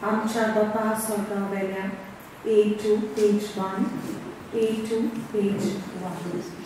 आमच्या बापा स्वर्गावेल्या A2 page 1 A2 page 1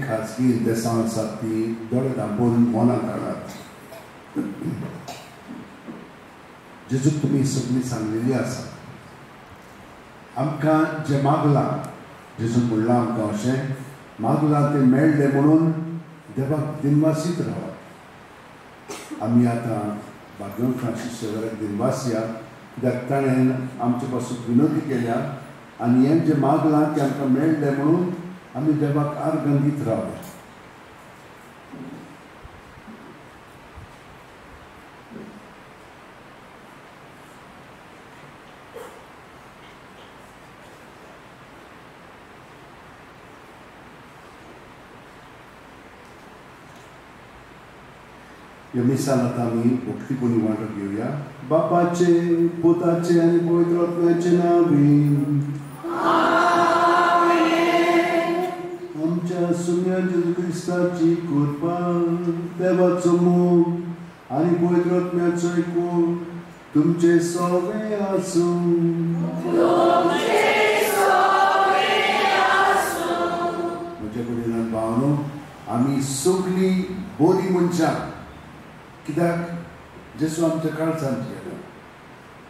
खासगी देसां आसात ती दोळे धांपून मौनाक काढात. जेजूक तुमी सगळीं सांगलेली आसा. आमकां जें मागलां जेजून म्हणलां आमकां अशें मागलां तें मेळ्ळें म्हणून देवाक दिनवासीत रावात. आमी आतां भाग्यवान फ्रांसीस शेवेराक दिनवासी या कित्याक ताणें आमचे पासून विनोदी केल्या आनी हें जें मागलां तें आमकां मेळ्ळें म्हणून आमी देवाक आर्गंदीत रावले. ह्या मिसाल आतां आमी भक्तीपुणी वांटो घेवया. बापाचे पुताचे आनी पवित्र आत्म्याचे नांवान आमच्या सुम्या जेजू क्रिस्ताची कृपा देवाचो मोग आनी पवित्र आत्म्याचो एकूण तुमचे सगळे आसूं. म्हज्या कडेन भावनो आमी सगळीं बरी मनशां कित्याक जेजू आमच्या काळजांत गेलो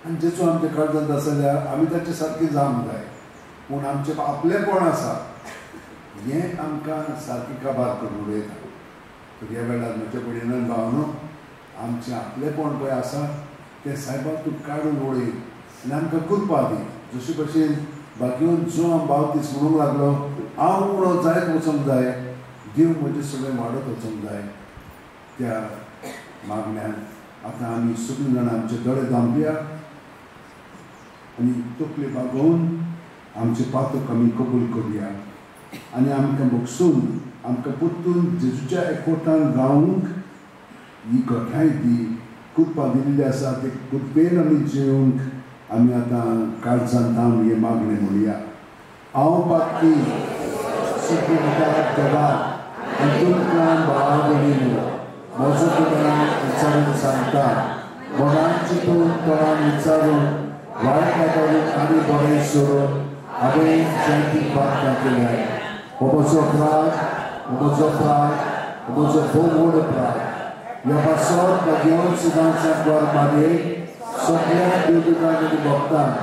आनी जेजू आमच्या काळजांत आसा जाल्यार आमी ताचे सारके जावंक जाय. पूण आमचें आपलेपण आसा हें आमकां सारकी काबार करून उडयता. ह्या वेळार म्हज्या कडेन भावनो आमचें आपलेपण पळय आसा तें सायबाक तूं काडून उडय आनी आमकां कृपा दी. जशे भशेन भाग्यवान जॉन बावतीस म्हणूंक लागलो हांव उणो जायत वचूंक जाय देव म्हजें सगळें वाडत वचूंक जाय. त्या मागण्यान आतां आमी सगळीं जाणां आमचे दोळे धांपया आनी तकली बागोवन आमचे पातक आमी कबूल करुया आनी आमकां भोगसून आमकां परतून जेजूच्या एकवटान रावूंक ही घटाय दी. कृपा दिल्ली आसा ते कृपेन आमी जिवंक आमी आतां काळजांत थांब हे मागणें म्हणुया. हांव पातकी देवा आनी तुमकां भाव भयणीनो म्हजो तुका विचारून सांगता. मोगांची तूं तोंडान विचारून वायट वातावरण आनी बरें सोडून हांवें जयंती प्रार्थना केल्या. हो म्हजो प्राग हो म्हजो प्राग हो म्हजो भोव व्हड प्राग. ह्या पासत भाग्यवान सदांच्या द्वार मागे सगळ्या देवदूतांक आनी भक्तांक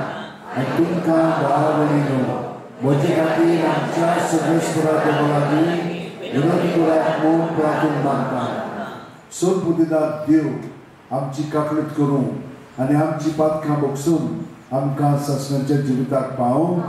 आनी तुमकां भाव भयणीनो म्हजे खातीर आमच्या सगळेश्वरा देवा लागीं विनोदी करात म्हूण प्रार्थना मागता. सोद बुद्धिदार देव आमची काकळीत करूं आनी आमची पातकां भोगसून आमकां ससण्याच्या जिविताक पावूं.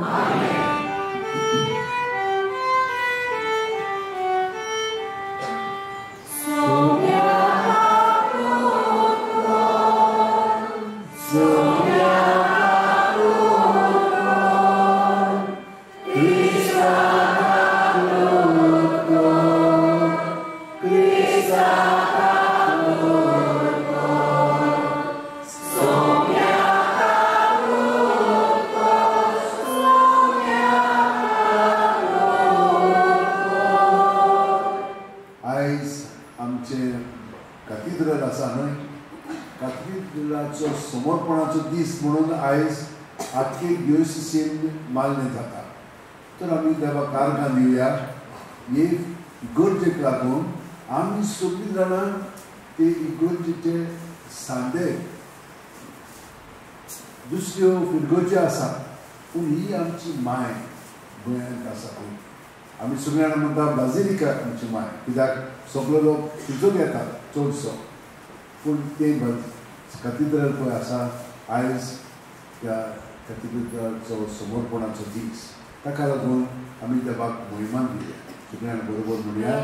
आमचे कॅथिड्रल आसा न्हय, कॅथिड्रलाचो समर्पणाचो दीस म्हणून आयज आख्खे डिओसिसीन मान्य जाता. तर आमी देवाक आर्गां दिवया. हे इगर्जेक लागून आमी सगळीं जाणां ते इगर्जेचे सांदे दुसऱ्यो फिरगोच्यो आसा, पूण ही आमची माय गोंयांत आसा पळय. आमी सगळीं जाणां म्हणटा बाजिलिका आमची माय, कित्याक सगळे लोक तितून येतात चडसो. पूण ते कॅथिड्रल पळय आसा, आयज त्या कॅथिड्रलाचो समर्पणाचो दीस. ताका लागून आमी देवाक महिमान दिवया. सगळीं जाणां बरोबर म्हणया.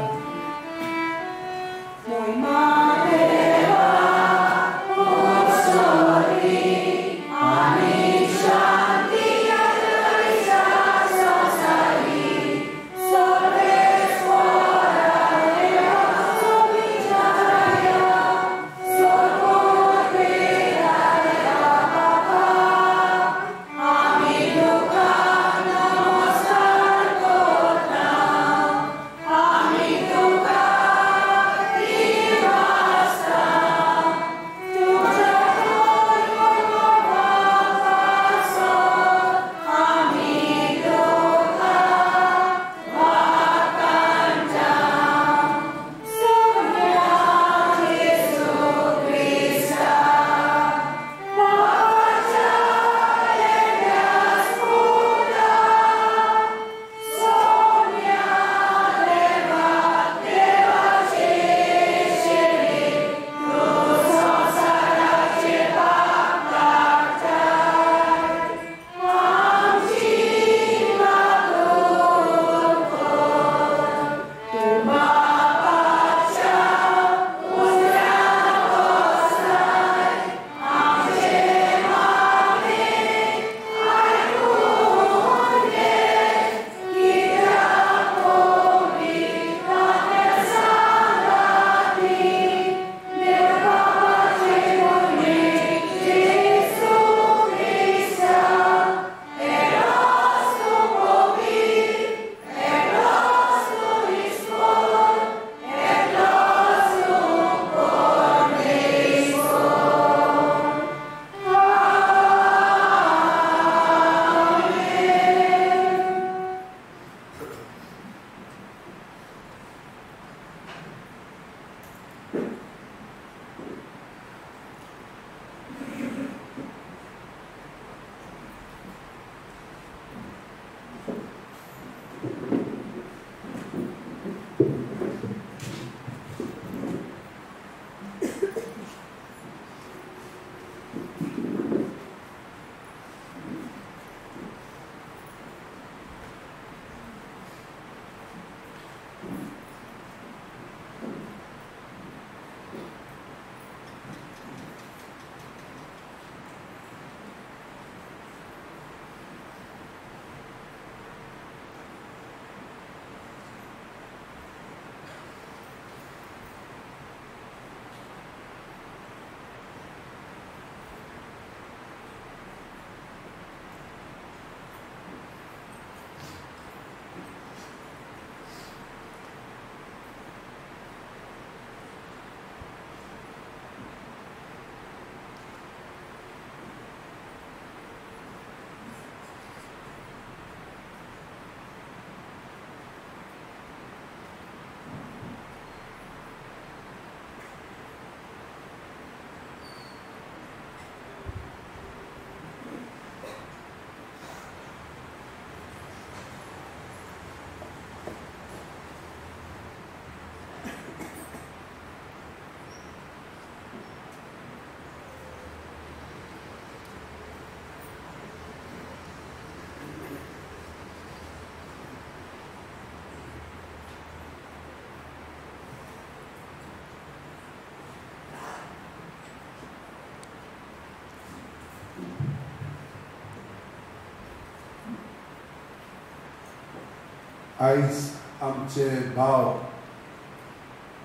आयज आमचे भाव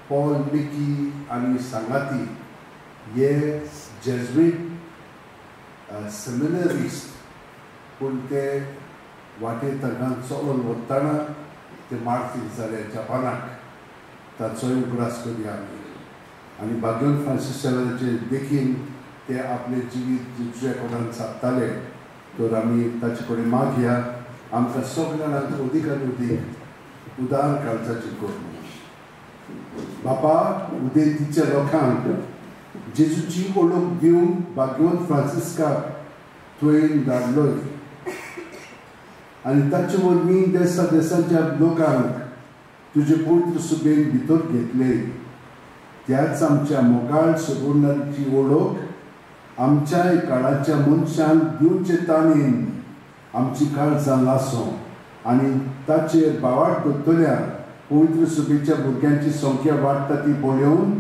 पॉल मिकी आनी सांगाती हे जेजुईट सेमिनरिस्ट, पूण ते वाटे तगान चलोन वतना ते मारतील जाले जपानाक. ताचोय उगडास करूया आमी आनी भाग्यवंत फ्रांसीस सेवेराचे देखीन ते आपले जिवीत तुज्या कोणान सादताले तर आमी ताचे कडेन मागया आमकां सगळ्यांक अदीक आनी अदीक उदार काळजाची करून बापा उदेंतीच्या लोकांक जेजूची ओळख दिवंक भाग्यवंत फ्रांसिस्काक तुवें धाडलोय आनी ताचे वरवीं देसा देशांच्या लोकांक तुजे पवित्र सुबेन भितर घेतले त्याच आमच्या मोगाळ सुगुणांची ओळख आमच्या काळाच्या मनशांक दिवचे ताणेन आमची काळजां लासो आनी ताचेर बावाट दवरतल्या पवित्र सुबेच्या भुरग्यांची संख्या वाडटा ती पळोवन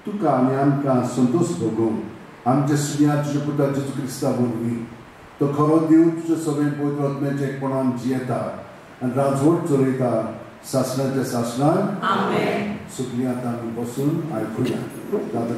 तुका आनी आमकां संतोश भोगूंक आमच्या स्त्रिया तुज्या पुता जेजू क्रिस्ता वरवीं तो खरो देव तुज्या सगळे पवित्र आत्म्याच्या एकपणान जियेता आनी राजवट चलयता शासनाच्या शासनान आमेन सगळीं आतां आमी बसून आयकुया दादा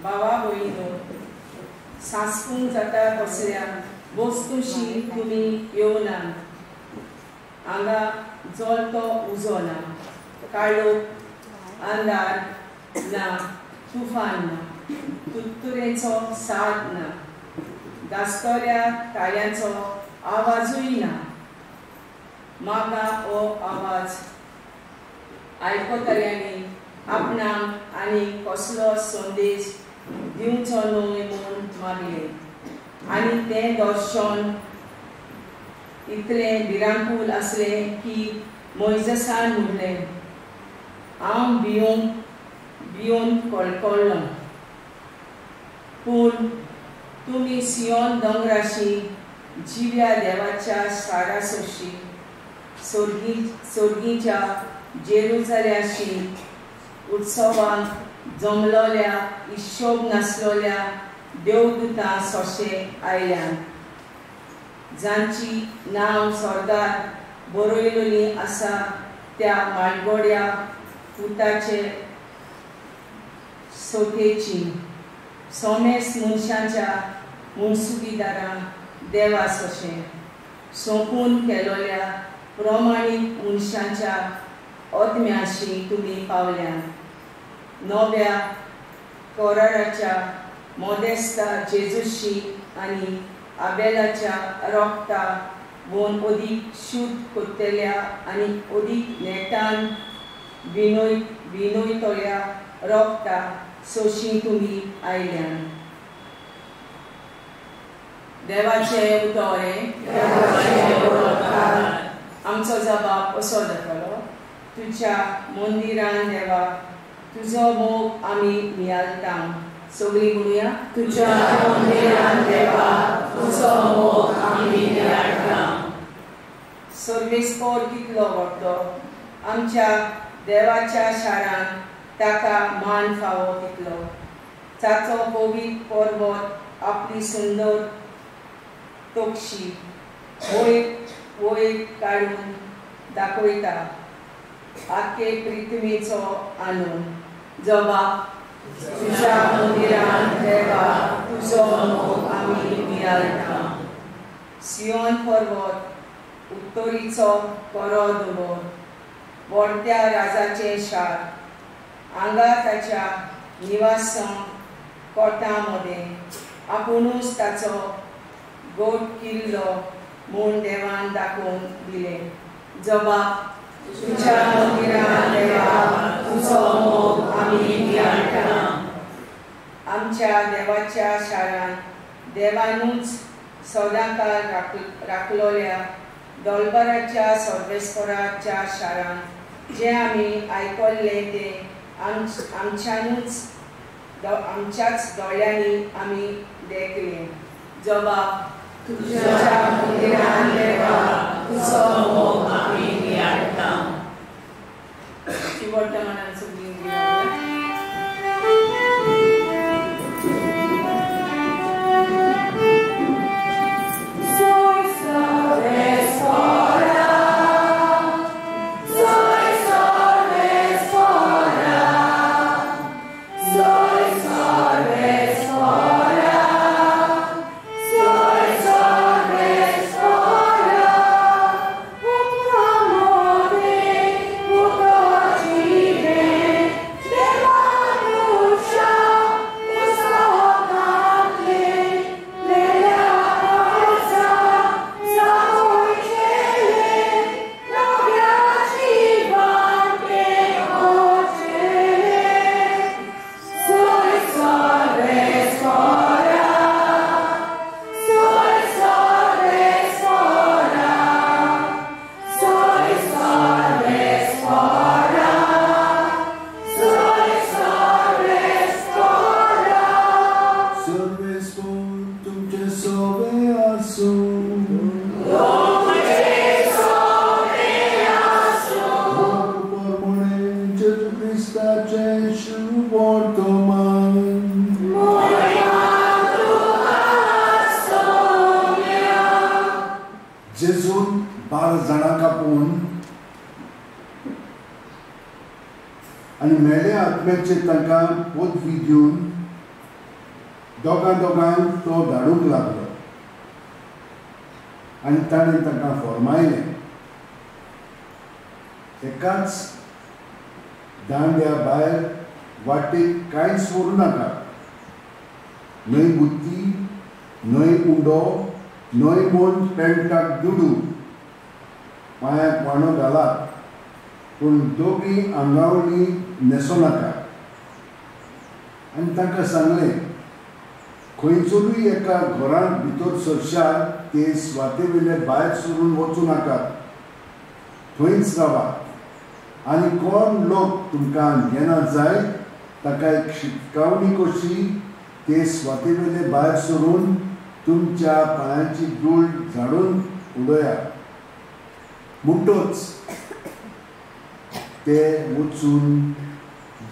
बाबा भयणीनो सांसपूंक जाता कसल्या वस्तूशी तुमी येवना हांगा जळतो उजो ना काळोख अंधार ना तुफान ना तुत्तुरेचो साद ना दास्तोऱ्या ताळ्यांचो आवाजूय ना म्हाका हो आवाज आयकतल्यांनी आपणाक आनी कसलो संदेश दिवचो न्हय म्हूण मागले आनी तें दर्शन इतलें भिरांकूळ आसलें की मोइजेसान म्हणलें हांव भिवून कळकळ्ळो पूण तुमी सियोन दोंगराशी जिव्या देवाच्या शारासोशी सोर्गीच्या जेरुसलेमाशी उत्सवांक जमलोल्या हिशोब नासलोल्या देवदूतां सोशे आयल्यान जांची नांव स्वर्गांत बरयलोली आसा त्या माळगोड्या पुताचे सोतेची सोमेस मनशांच्या मुनसुबीदारां देवा सोशे सोंपून केलोल्या प्रमाणीत मनशांच्या आत्म्याशी तुमी पावल्या नव्या कोराराच्या मोदेस्ता जेजूशी आनी आबेलाच्या रोगता भोवन अदीक शुद्ध कोत्तेल्या आनी अदीक नेटान विनोयतल्या रोगता सोशी तुमी आयल्यान देवाचे उतोरे आमचो जबाब असो जातलो तुज्या मंदिरान देवा तुजो मोग आमी नियालता सगळीं म्हणुया तुज्या मंदिरान देवा तुजो मोग आमी नियालता सर्वेस्पर कितलो व्हडलो आमच्या देवाच्या शारान ताका मान फावो तितलो ताचो पवित्र पर्वत आपली सुंदर तोक्षी वयर काडून दाखयता आखे पृथ्वीचो आनंद जबाब तुज्या मंदिरान देवा तुजो मोग आमी नियालता सियोन पर्वत उत्तरीचो बरो दोंगर व्हडट्या राजाचें शार हांगा ताच्या निवासां कोटां मदें आपुणूच ताचो गोट किल्लो म्हूण देवान दाखोवन दिलें जबाब तुज्या मंदिरान देवा तुजो मोग आमी नियालता आमच्या देवाच्या शारान देवानूच सदांकाळ राखलोल्या दोलबराच्या सर्वेस्पराच्या शारान जे आमी आयकल्ले ते आमच्याच दोळ्यांनी आमी देखले जबाब तुज्या मंदिरान देवा तुजो मोग आमी नियालता वर्तमानान सगळीं जेजून 12 जाणांक आपोवन आनी मेल्या आत्म्याचेर तांकां पदवी दिवन दोगांक तो धाडूंक लागलो आनी ताणें तांकां फर्मायलें एकाच दांड्या भायर वाटेक कांयच व्हरू नाका न्हय बुद्धी न्हय उंडो न्हय म्हूण पेंटाक दुडू पांयाक वांडो घालात पूण दोगी आंगावळी न्हेसो नाका आनी तांकां सांगलें खंयचोय एका घरांत भितर सरशात ते स्वाते वयले भायर सरून वचूं नाकात थंयच रावात आनी कोण लोक तुमकां घेना जाय ताका एक शिटकावणी कशी ते स्वाते वयले भायर सरून तुमच्या पांयाची धूळ झाडून उडयात म्हणटच ते वचून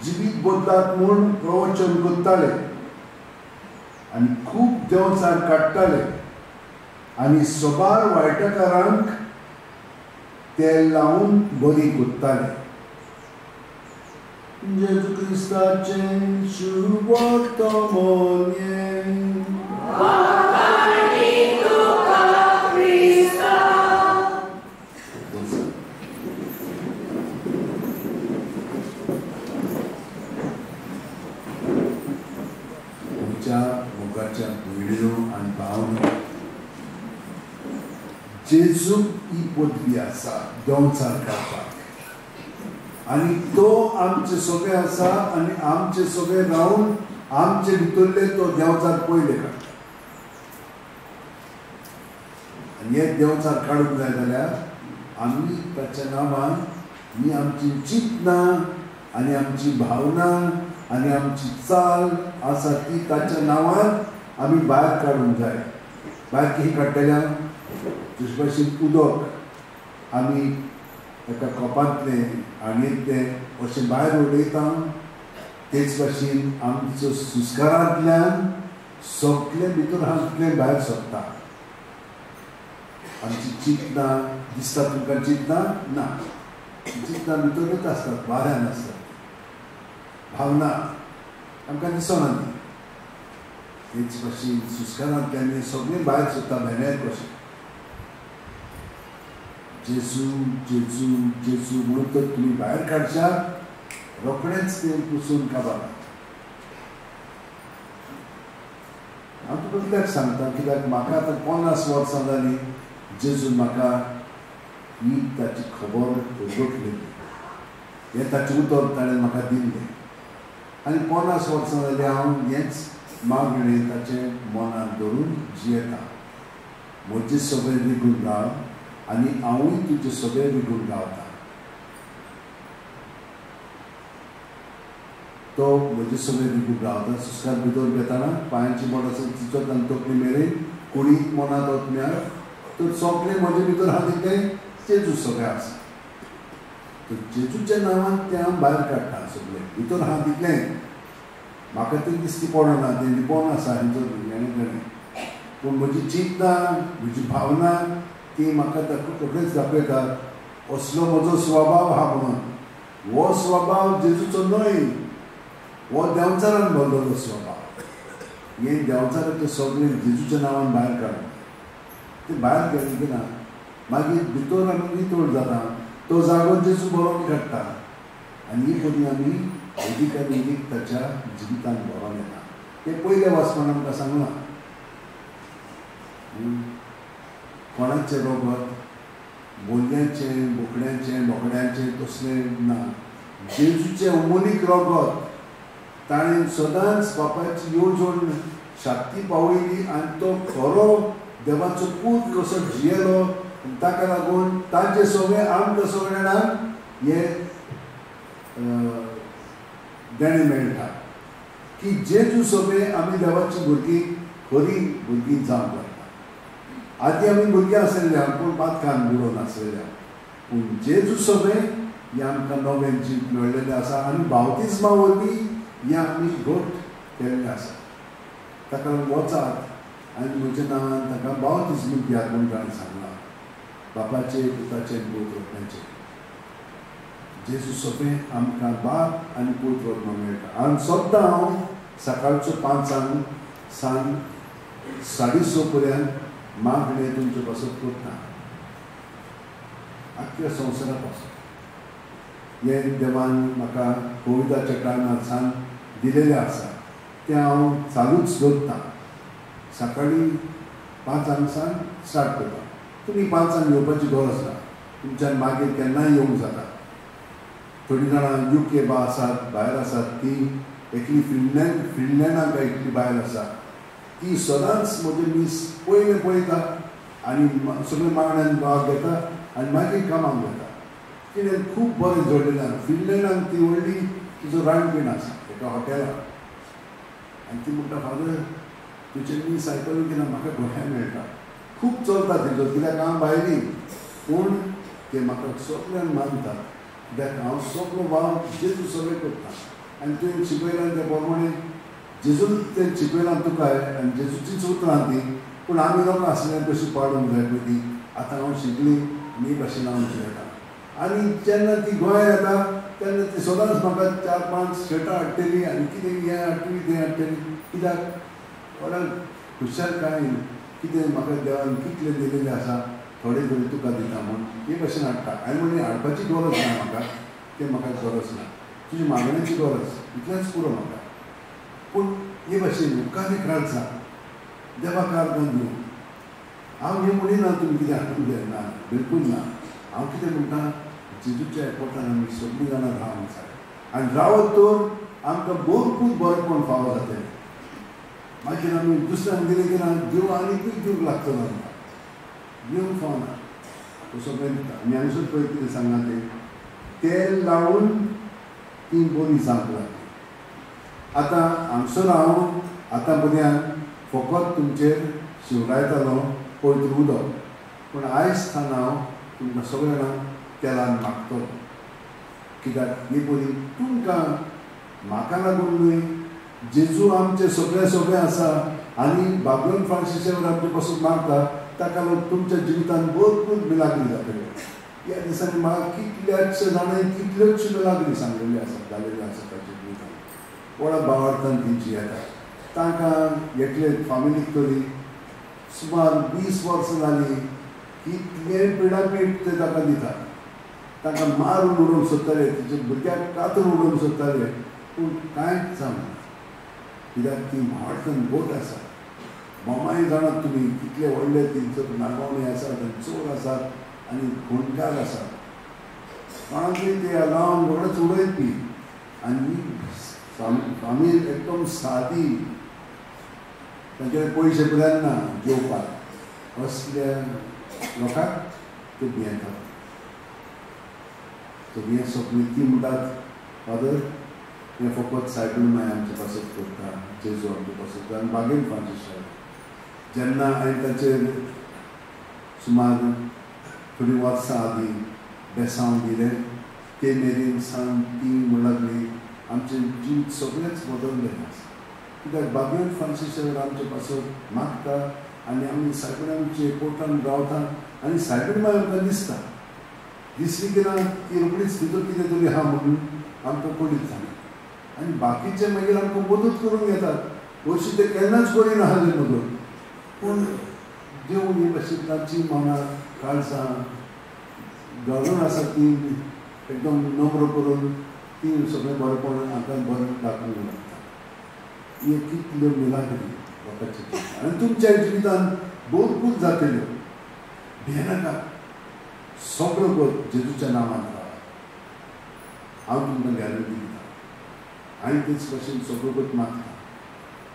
जिवीत बदलात म्हूण प्रवचन करताले आनी खूब देंवचार काडटाले आनी सोबार वायटकारांक ते लावन बरी करताले जेजू क्रिस्ताचें शुभ वर्तमान मोगाच्या भयणीनो आनी भावनो जेजू ही पदवी आसा देंवचार काडपाक आनी तो आमचे सगळे आसा आनी आमचे सगळे रावन आमचे भितरले तो देंवचार पयले काडटा आनी हे देंवचार काडूंक जाय जाल्यार आमी ताच्या नांवान ही आमची चिंतना आनी आमची भावना आनी आमची चाल आसा ती ताच्या नांवान आमी भायर काडूंक जाय भायर कितें काडटल्या जशे भाशेन उदक आमी एका कपांतलें आंगयेंतलें अशें भायर उडयता तेच भाशेन आमचो सुस्कारांतल्यान सगळें भितर आसा तितलें भायर सरता आमची चिंतना दिसता तुमकां चिंतना ना चिंतना भितरूच आसतात वाऱ्यान आसतात भावना आमकां दिसना ती तेच भाशेन सुस्कारांतल्यान सगळें भायर सरता भेण्यार कशें जेजू जेजू जेजू म्हणून तर तुमी भायर काडशात रोखडेंच तें पुसून काबार हांव तुका कित्याक सांगता कित्याक म्हाका आतां 50 वर्सां जालीं जेजून म्हाका ही ताची खबर उगटली हें ताचें उतर ताणें म्हाका दिल्लें आनी 50 वर्सां जालीं हांव हेंच मागणें ताचें मनांत धरून जियेता म्हजें सगळें विगून राव आनी हांवूय तुजें सगळें विगून रावता तो म्हजें सगळें विगून रावता सुस्कार भितर घेताना पांयाची बोट आसा तिचो आनी तकली मेरेन कुडींत मनांत ओतम्यार तर सगळें म्हजे भितर आहा तितलें जेजू सगळें आसा तर जेजूच्या नांवान तें हांव भायर काडटा सगळें भितर आहा तितलें म्हाका तें दिश्टी पडना तें लिपोन आसा हें पूण म्हजी चिंतना म्हजी भावना ती म्हाका रोखडेंच दाखयता असलो म्हजो स्वभाव आहा म्हणून हो स्वभाव जेजूचो न्हय हो देंवचारान भरलेलो स्वभाव हे देंवचाराचें सगळें जेजूच्या नांवान भायर काडप तें भायर गेलें ना मागीर भितर आमी नितळ जाता तो जागो जेजू बरोवन काडटा आनी ही पदी आमी अदीक आनी अदीक ताच्या जिवितांत बरोवन येता तें पयले वाचपान आमकां सांगलां कोणाचें रोगत बोलद्याचें बोकड्याचें बोकड्याचें तसलें ना जेजूचें अमोलीक रोगत ताणें सदांच बापायची येवजण शाक्ती पावयली आनी तो खरो देवाचो पूत कसो जियेलो ताका लागून ताचें सगळें आमकां सगळें जाणांक हें देणें मेळटा की जेजू सगळें आमी देवाची भुरगीं खरी भुरगीं जावंक लागता आदी आमी भुरगीं आसलेल्या पूण बातकान बुडोवन आसलेल्या पूण जेजू सगळें हें आमकां नवें जीव मेळिल्लें आसा आनी बावतिजमा वरवीं हें आमी घट केल्लें आसा ताका लागून वचात आनी म्हज्या नांवान ताका बावतिजम दियात म्हूण ताणें सांगलां बापाचे, पुताचे आनी पवित्र आत्म्याचे. जेजू सोबे आमकां बाप आनी पवित्र आत्मा मेळटा. आनी सोद्दां हांव सकाळचो 5 सान 6:30 पर्यंत मागणे तुमचे पासत करता. आख्या संवसारा पासून हे देवान म्हाका कोविडाच्या टायमार सान दिलेलें आसा तें हांव चालूच दवरतां. सकाळीं 5 सान स्टार्ट करता. तुमी 5 येवपाची गरज ना. तुमच्यान मागीर केन्नाय येवंक जाता. थोडीं जाणां UK आसात, भायर आसात, ती एकली फिनलँडाक एकली बायल आसा, ती सदांच म्हजे मीस पयलें पळयता आनी सगळे मागण्यांत भाग घेता आनी मागीर कामाक वता. कितें खूब बरें जोडलेलें आसा. फिनलँडाक ती व्हडली तिजो रांदपीण आसा एका हॉटेलान. आनी ती म्हणटा फादर तुजें मीस आयकलें की ना म्हाका गोंयांत मेळटा. खूब चलता तिजो, कित्याक हांव भायली पूण ते म्हाका सगळ्यान मानतात. कित्याक हांव सगळो वाव जेजू सगळें करता. आनी तुवें शिकयलां ते प्रमाणे जेजून तें शिकयलां तुका आनी जेजूचीच उतरां ती. पूण आमी लोकां आसलें कशी पाडूंक जाय पळय ती. आतां हांव शिकली मी भाशेन हांव शिकयता. आनी जेन्ना ती गोंया येता तेन्ना ती सदांच म्हाका 4-5 शर्टां हाडटली आनी कितें हें हाडटली तें हाडटली. कित्याक थोड्यांक हुशारकाय कितें म्हाका देवान कितलें दिलेलें आसा थोडें तरी तुका दिता म्हूण हे भाशेन हाडटा. आनी म्हणजे हाडपाची गरज ना म्हाका, तें म्हाका गरज ना. तुजी मागण्याची गरज इतलेंच पुरो म्हाका. पूण हे भाशेन मुखार काळजा देवाक आर्गां दिवं. हांव हें म्हणिना तुमी कितें हाडूंक जाय ना, बिलकूल ना. हांव कितें म्हणटा जेजूच्या एकवटान आमी सगळीं जाणां रावंक जाय. आनी रावत तर आमकां भरपूर बरेंपण फावो जातलें. मागीर आमी दुसऱ्यांक दिलें की ना देव आनीकूय दिवंक लागतलो आमकां. दिवंक फावना तो सगळें दिता. आनी हांगसून पळय कितें सांगा तेल लावन ती बरी जावंक लागली. आतां हांगसर हांव आतां पर्यंत फकत तुमचेर शिवरायतालो पवित्र उदक. पूण आयज थान हांव तुमकां सगळ्या जाणांक तेलान मागतलो. कित्याक ही बरी तुमकां म्हाका लागून न्हय, जेजू आमचे सगळें आसा आनी बाबलोन फ्रांसिसाक आमचे पासून मागता ताका लागून तुमच्या जिवितांत भरपूर मिलाग्री जातल्यो. ह्या दिसांनी म्हाका कितल्याशे जाणांनी कितल्योच मिलाग्री सांगलेली आसात, जालेली आसा ताच्या जिवितांत. वळख भावार्थान तेंची येता. तांकां एकले फामिलीक तरी सुमार 20 वर्सां जालीं कितले पिडापीठ ते ताका दितात. तांकां मारून उडोवंक सोदताले, तेजे भुरग्याक कातून उडोवंक सोदताले, पूण कांयच जावना. कित्याक ती भावार्थान बोट आसा. मोमाय जाणात तुमी कितले व्हडले तेंचो नागवणे आसात आनी चोर आसात आनी गुंडकार आसात. कोणाकूय ते लावन रोखडेच उडयपी आनी फामील एकदम सादी, तांचे पयशे पुराय ना जेवपाक. असल्या लोकांक ते भियेतात. सगळीं सगळीं ती म्हणटात फादर हें फकत सायबीण आमचे पासत करता, जेजू आमचे पासत करता. आनी बागेन फ्रांसिसाक जेन्ना हांवें ताचेर सुमार थोडीं वर्सां आदीं बेसांव दिलें ते मेरेन सान ती म्हणून लागली आमचें जीव सगळेंच बदललें आसा. कित्याक बागेन फ्रांसिसाक आमचे पासत मागता आनी आमी सायबीणांचे कोर्टान रावता आनी सायबीण आमकां दिसता. दिसली की ना ती रोखडीच भितर कितें तरी आहा म्हणून आमकां पडीत जालें. आनी बाकीचे मागीर आमकां मदत करूंक येतात. हरशीं ते केन्नाच करी नासलें मदत. पूण देव ही भाशेन तांची मनां काळजां घालून आसा ती एकदम नम्र करून ती सगळें बरेंपण आमकां बरें दाखोवंक लागता. हे कितल्यो मिलाग्री लोकांचे आनी तुमच्या जिवितांत भरपूर जातल्यो. भियेनाका, सगळो गत जेजूच्या नांवान रावा. हांव तुमकां गॅरंटी दिता. हांवें तेच भाशेन सगळो गत मागता.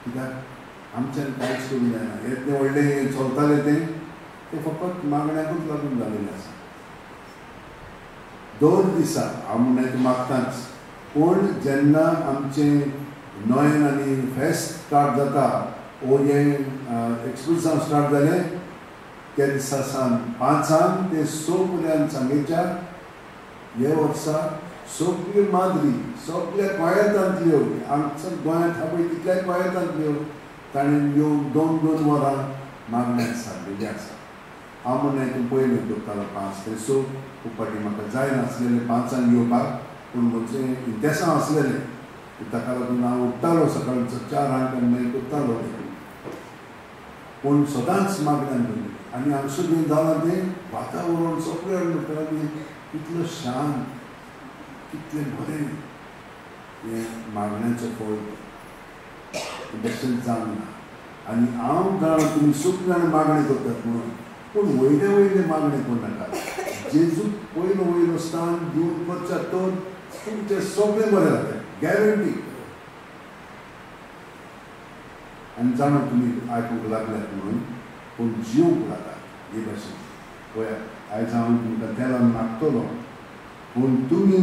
कित्याक आमच्यान कांयच करूंक जायना. येतलें व्हडलें चलतालें तें फकत मागण्याकूच लागून जालेलें आसा. दर दिसा हांव म्हणटा तें मागताच. पूण जेन्ना आमचें नोयन आनी फेस्त स्टार्ट जाता वो हे एक्सप्रेसांव स्टार्ट जालें त्या दिसा सावन 5 ते 6 पर्यंत सांजेच्या हे वर्सा सगळ्यो माद्री सगळ्या गोंयांतल्यो आमच्या गोंयांत आहा पळय तितल्याय गोंयांतल्यो ताणें येवन 2-2 वरां मागण्याक सारलेली आसा. हांव म्हणलें तूं पयलें करतालो 5 ते सो उपटी म्हाका जाय नासलेलें 5 येवपाक पूण म्हजें इंतेसां आसलेलें ताका लागून हांव उठतालो सकाळचो 4 आनी मागीर करतालो पूण सदांच मागण्यान करली आनी हांगसर बी जालां तें वातावरण सगळें म्हणटा कितलो शांत कितलें बरें हें मागण्याचें फळ बेश्टें जावंक ना आनी हांव जाणा तुमी सगळीं जाण मागणी करतात म्हणून पूण वयले मागणी करनाका जेजू वयलो स्थान दिवन करच्या तर तुमचें सगळें बरें जाता गॅरंटी आनी जाणा तुमी आयकूंक लागल्यात म्हणून पूण जिवंक लागता हे भाशेन पळयात आयज हांव तुमकां देवान मागतलो पूण तुमी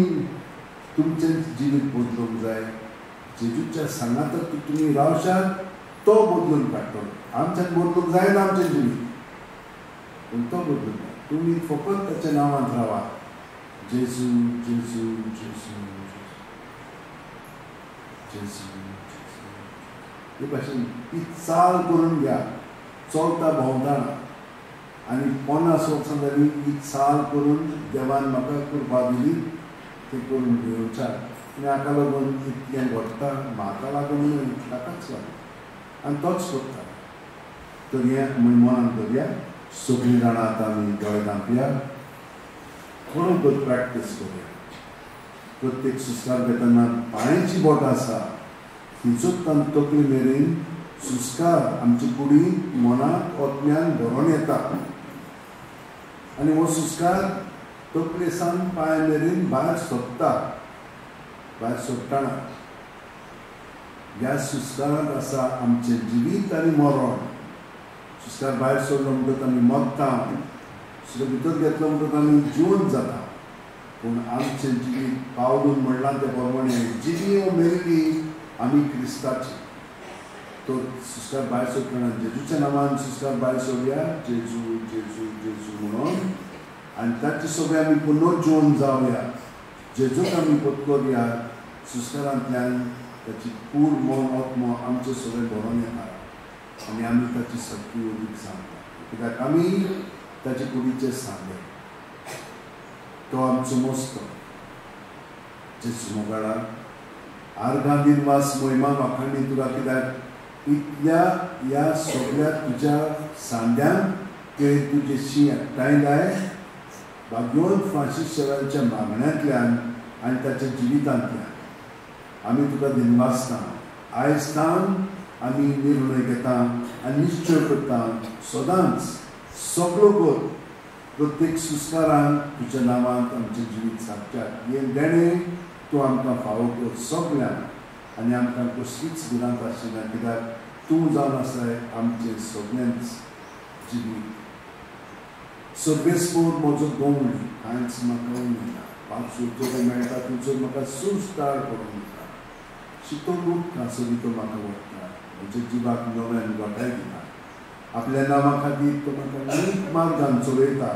तुमचें जिवीत बदलूंक जाय जेजूच्या सांगात तुमी रावशात तो बदलून काडटलो आमच्यान बदलूंक जायना आमचें जिवीत पूण तो बदलूंक जाय तुमी फकत ताच्या नांवांत रावा जेजू जेजू जेजू जेजू हे भाशेन ती चाल करून घ्या चलता भोंवताना आनी 50 वर्सां जालीं ही चाल करून देवान म्हाका कृपा दिली ती करून घेवच्या आनी हाका लागून इतलें घडटा म्हाका लागून ताकाच लागून आनी तोच करता तर हें मनान धरया सगळीं जाणां आतां आमी दोळे धांपया खरोखर प्रॅक्टीस करुया प्रत्येक सुस्कार घेतना पांयांची बोटां आसा हिचोत्तान तकली मेरेन सुस्कार आमची कुडी मनाक ओतम्यान भरोन येता आनी हो सुस्कार तकलेसान पांय मेरेन भायर सोडटाना ह्या सुस्कारांत आसा आमचें जिवीत आनी मरण सुस्कार भायर सोडलो म्हणटच आमी मरता सुस्कार भितर घेतलो म्हणटच आमी जिवंत जाता पूण आमचें जिवीत पावलून म्हणलां ते प्रमाणे जिवी मेरली आमी क्रिस्ताची तो सुस्कार भायर सोडटना जेजूच्या नांवान सुस्कार भायर सोडया जेजू जेजू जेजू म्हणून आनी ताचे सगळें आमी पुनर्जीवन जावया जेजूक आमी पत्करया सुस्कारांतल्यान ताची कूड मन आत्मो आमचें सगळें भरोन येता आनी आमी ताची शक्ती उदीक सांगता कित्याक आमी ताचे कुडीचे सांगले तो आमचो मस्तो जेजू मोगाळा आर्गां दिनवास महिमा वाखाणी तुका कित्याक इतल्या ह्या सगळ्या तुज्या सांद्यांक ते तुजे शी एकठांय जाय भाग्यवंत फ्रांसीस शेरांच्या मागण्यांतल्यान आनी ताच्या जिवितांतल्यान आमी तुका दिनवासता आयज तान आमी निर्णय घेता आनी निश्चय करता सदांच सगळो कर प्रत्येक सुस्कारान तुज्या नांवांत आमचें जिवीत सारच्यात हें देणें तूं आमकां फावो कर सगळ्यांक आनी आमकां कसलीच भिरांत आशिना कित्याक तूं जावन आसाय आमचें सगळ्यांच जिवीत सर्वेस्पोर म्हजो गोंवडी कांयच म्हाका उरना पांच जर मेळटा तुजो म्हाका सुस्तार करून दिता शितून उठता सरी तो म्हाका वडटा म्हज्या जिवाक नव्यान घटाय दिता आपल्या नांवा खातीर तो म्हाका नीट मार्गान चलयता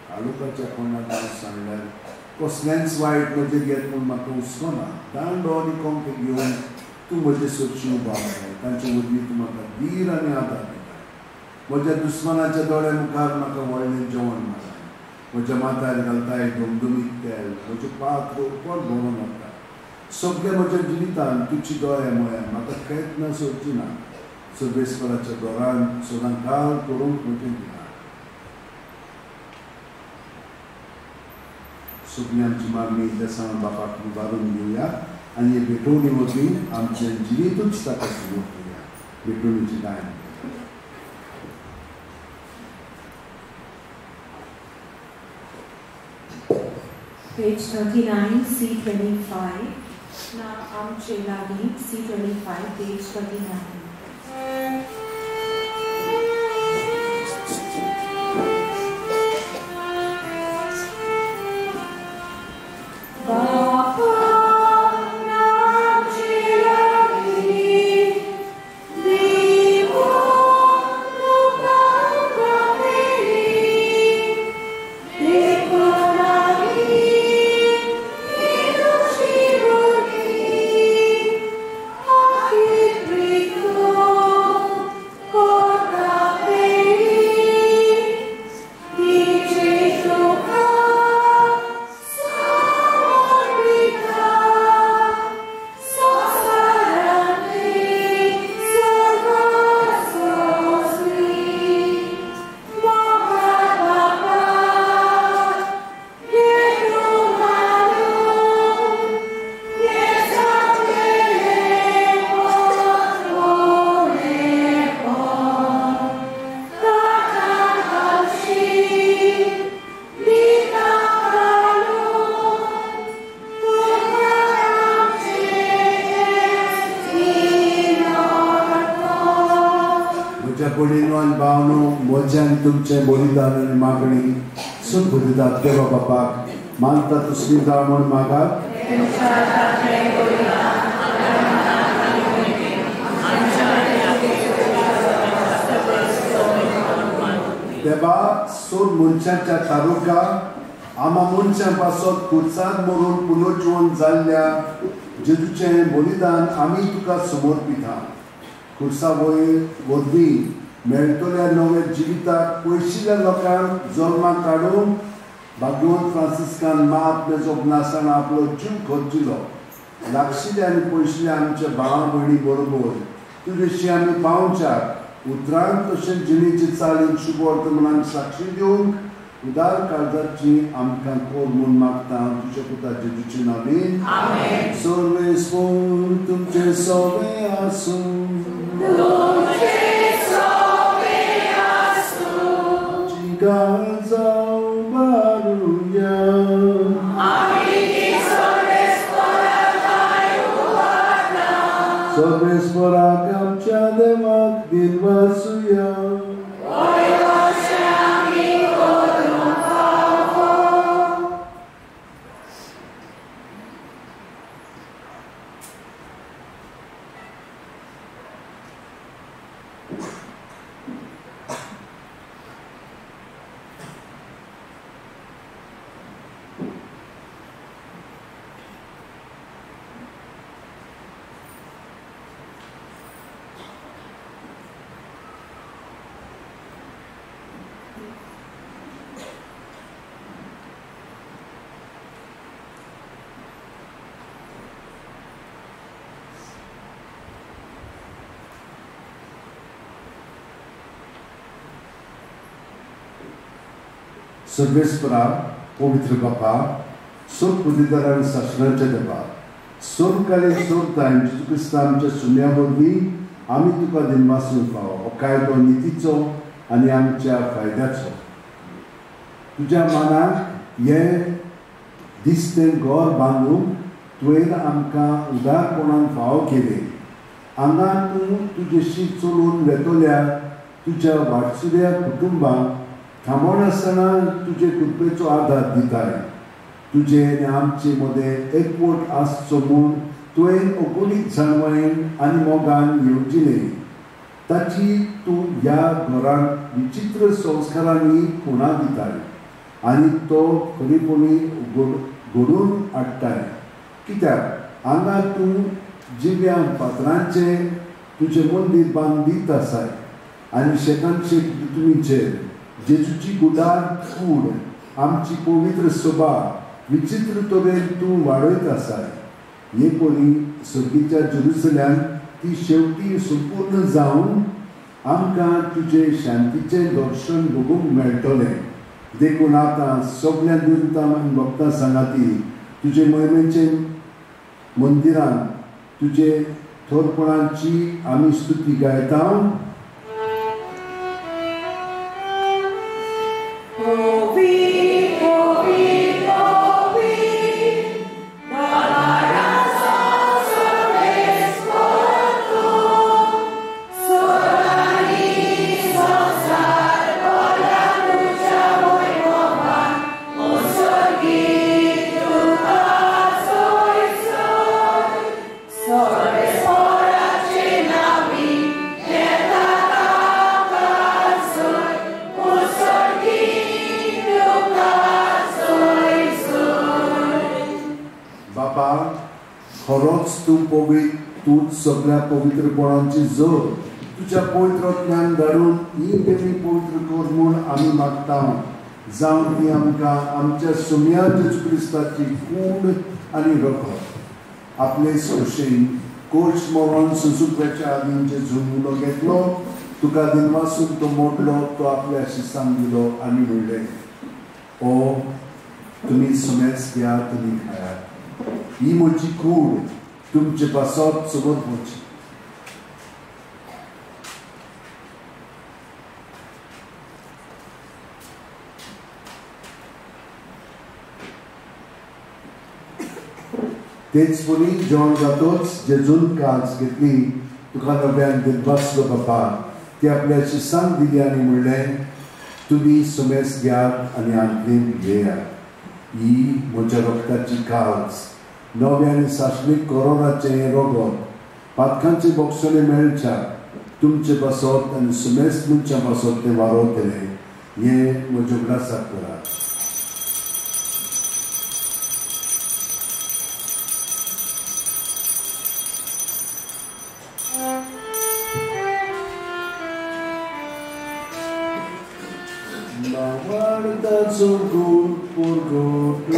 काळोखाच्या कोणाक हांव सांगल्यार कसलेंच वायट म्हजेर घेत म्हूण म्हाका हुस्कोना दांडो आनी कोंक घेवन तूं म्हजे सोदची उबो आसाय तांचे वरवीं तूं म्हाका धीर आनी आदार दिता म्हज्या दुस्मानाच्या दोळ्या मुखार म्हाका व्हडलें जेवण मारता म्हज्या माथ्यार घालताय धमधमीत तेल म्हजे पात्र उपट भरून वता सगळ्या म्हज्या जिवितान तुजी दोळ्या म्हळ्यार म्हाका खेतना सोडची ना सर्वेस्पराच्या घरान सदां काळ करूंक म्हजें दिना सगळीं आमची मागणी देसान बापाक उबारून दिवया आनी हे भेटवणी वरवीं आमचें जिवीतूच ताका सुरू करुया भेटवणीची गायन Page 39, C25. Now, आमचे लागीं C25, page 39. Thank you. तुमचे बलिदान आनी मागणी सुख दितात देवा बापाक मानता तुसली जाळ म्हूण मागात देवा सोड मनशाच्या तालुका आमा मनशां पासत कुर्साद मरून पुनर्जीवन जाल्ल्या जेजूचें बलिदान आमी तुका समर्पिता कुर्सा वरवीं मेळटल्या नव्या जिविताक पयशिल्ल्या लोकांक जल्माक काडून भागवंत फ्रांसिस्कान माप मेजोप नासतना आपलो जीव खर्चिलो लागशिल्ले आनी पयशिल्ले आमच्या भावा भयणी बरोबर तुजेशी आमी पावच्याक उतरांत तशें जिणेची चालीन शुभ वर्तमानाक साक्षी दिवंक उदार काळजाची आमकां कोर म्हूण मागता तुज्या पुता जेजूचे नांवान आमेन सर्वेस्पर तुमचे सोबे आसूं जिगार जावं बारुया सर्वेस्पराक आमच्या देवाक दिनवासुया सर्वेस्परा पवित्र बापा सोड पुदिदारान शासनाच्या देवा सोड काले सोड टायम जेजू क्रिस्ता आमच्या सुन्या वरवीं आमी तुका दिनवासून पावो हो कायदो नितीचो आनी आमच्या फायद्याचो तुज्या मानाक हे दिसतें घर बांदूंक तुवें आमकां उदारपणान फावो केले हांगा तूं तुजेशी चलून वेतोल्या तुज्या वाटसुऱ्या कुटुंबाक थांबोन आसतना तुजे कृपेचो आदार दिताय तुजे आनी आमचे मदें एकवट आसचो म्हूण तुवें अगोलीत जाणवायेन आनी मोगान येवजिले ताची तूं ह्या घरांत विचित्र संस्कारांनी खुणा दिताय आनी तो खरीपणी घडून हाडटाय कित्याक हांगा तूं जिव्या फातरांचे तुजें मंदीर बांदीत आसाय आनी शेतांचे पृथ्वीचेर जेजूची गुडार कूड आमची पवित्र सोबा विचित्र तरेन तूं वाडयत आसाय हे कोणी सर्गीच्या जेरुसल्यान ती शेवटी संपूर्ण जावन आमकां तुजे शांतीचें दर्शन बगूंक मेळटलें देखून आतां सगळ्या दुर्तां आनी भक्तां सांगाती तुजे महिमेचे मंदिरान तुजे थोरपणाची आमी स्तुती गायता तूच सगळ्या पवित्रपणांची जोर तुझ्या पवित्रत्म्यान धाडून ही बेगी पवित्र कर म्हूण आमी मागता जावन ती आमकां आमच्या सुम्या जेजू क्रिस्ताची कूड आनी रगत आपले सोशेन कोर्स मरण सुसुप्याच्या आदीन जेजू मुलो घेतलो तुका दिनवासून तो मोडलो तो आपल्या शिसांक दिलो आनी म्हणलें ओ तुमी सुमेस घ्या तुमी खायात ही म्हजी कूड तुमचे पासत समोर पोवची तेच परी जेवण जातोच जेजून कांच घेतली तुका नव्यान दिनवासलो बापा ती आपल्या शिसांक दिली आनी म्हणलें तुम्ही सुमेस घेयात आनी आंतलीन घेयात ही म्हज्या रक्ताची काळज नव्याने साश्मीक कोरोनाचे हे रोगोत पातकांचे बोक्षणे मेळच्या तुमचे बसत आनी सुमेस तुमच्या बसत ते वारोतले हे म्हज्या उगडासाक करात so good for God,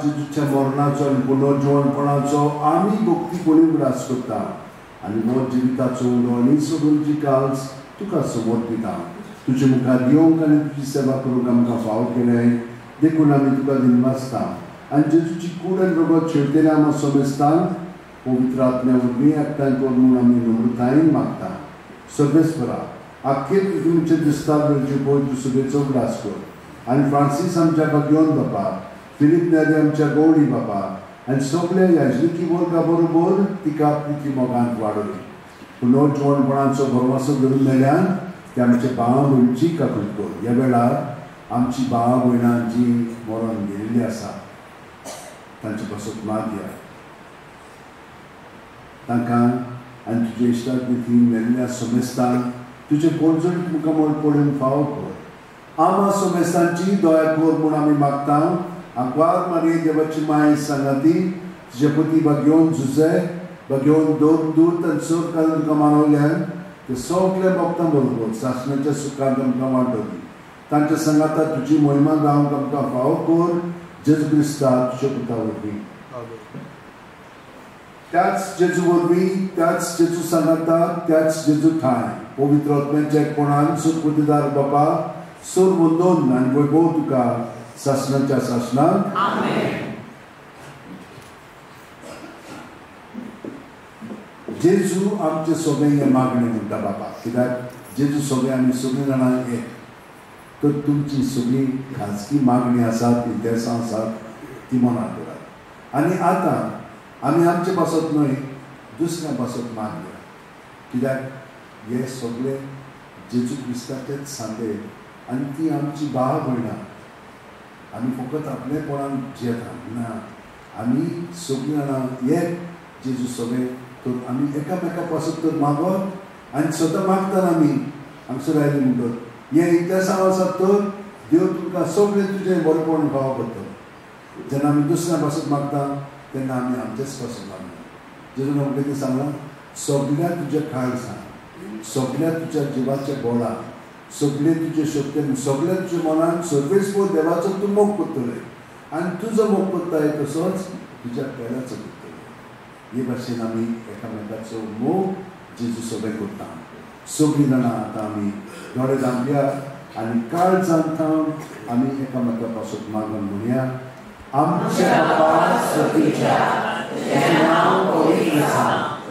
Jezuच्या मरणाचो आनी पुनर्जीवनपणाचो आमी भक्तीपणी उगडास करता आनी मोद जिविताचो उडो आनी सगळींची काळज तुका समोर दिता तुजे मुखार येवंक आनी तुजी सेवा करूंक आमकां फाव केलें देखून आमी तुका दिनवासता आनी जेजूची कूड आनी रगत शेवटेन आमी सोमेस्ता पवित्र आत्म्या वरवीं एकठांय करून म्हूण आमी नम्रतायेन मागता सर्वेस्परा आख्खे पृथ्वीचे दिसता वेळचे पवित्र सुबेचो उगडास कर आनी फ्रांसीस आमच्या घेवन बापा फिलिप नेरी आमच्या गवळी बाबा आनी सगळे याजलिकी वर्गा बरोबर तिका आपली मोगांत वाडोवली पुनर्जीवनपणाचो भरवंसो धरून मेल्यान ते आमचे भाव भयणीची काकूट कर ह्या वेळार आमची भाव भयणां जी मरण गेलेली आसा तांचे पासून मागया तांकां आनी तुजे इश्टाक विधी मेल्ल्या सोमेस्तान तुजे पोरजण तुमकां मोल पडून फाव कर आमा सोमेस्तांची दया कर म्हूण आमी मागता Aguar Maria देवाची माय सांगाती तुजे पती घेवन झुजे घेवन दोन दूत आनी सोर घालून तुका मानवल्यान ते सगळे भक्तां बरोबर सासणाच्या सुखांत आमकां वांटोली तांच्या सांगाता तुजी महिमा गावंक आमकां फाव कर जेजू क्रिस्ता तुज्या पुता वरवीं त्याच जेजू वरवीं त्याच जेजू सांगाता त्याच जेजू ठाय पवित्र आत्म्याच्या एकपणान सुखपतीदार बापा सोर वंदन आनी वैभव तुका सासणाच्या सासणाक जेजू आमचे सगळे हे मागणी म्हणटा बाबा कित्याक जेजू सगळे आमी सगळीं जाणां एक तर तुमची सगळी खाजगी मागणी आसात इतिहासां आसात ती मनाक करात आनी आतां आमी आमचे पासत न्हय दुसऱ्या पासत मागया कित्याक हे सगळे जेजू क्रिस्ताचेच सांदे आनी ती आमची भाव भयणां आमी फकत आपलेपणान जियेता ना आमी सगळीं जाणां एक जेजू सगळे तर आमी एकामेका पासत तर मागप आनी सदां मागतना आमी हांगसर आयली म्हणटत हे इतिहासां आसात तर देव तुमकां सगळें तुजें बरेपण फाव करता जेन्ना आमी दुसऱ्या पासत मागता तेन्ना आमी आमचेच पासून मागता जेजून आमकां कितें सांगलां सगळ्या तुज्या काळजान सगळ्या तुज्या जिवाच्या बोळान सगळे तुजे शक्तीन सगळे तुजे मनान सर्वेस्पर देवाचो तूं मोग करतले आनी तुजो मोग करता तसोच तुज्या पेडाचो करतले हे भाशेन आमी एकामेकाचो मोग जेजू सगळे करता सगळीं जाणां आतां आमी दोळे धांपया आनी काळजान थावन आमी एकामेका पासून मागून म्हणया आमच्या बापा सतीच्या तुजें नांव पवित्र आसा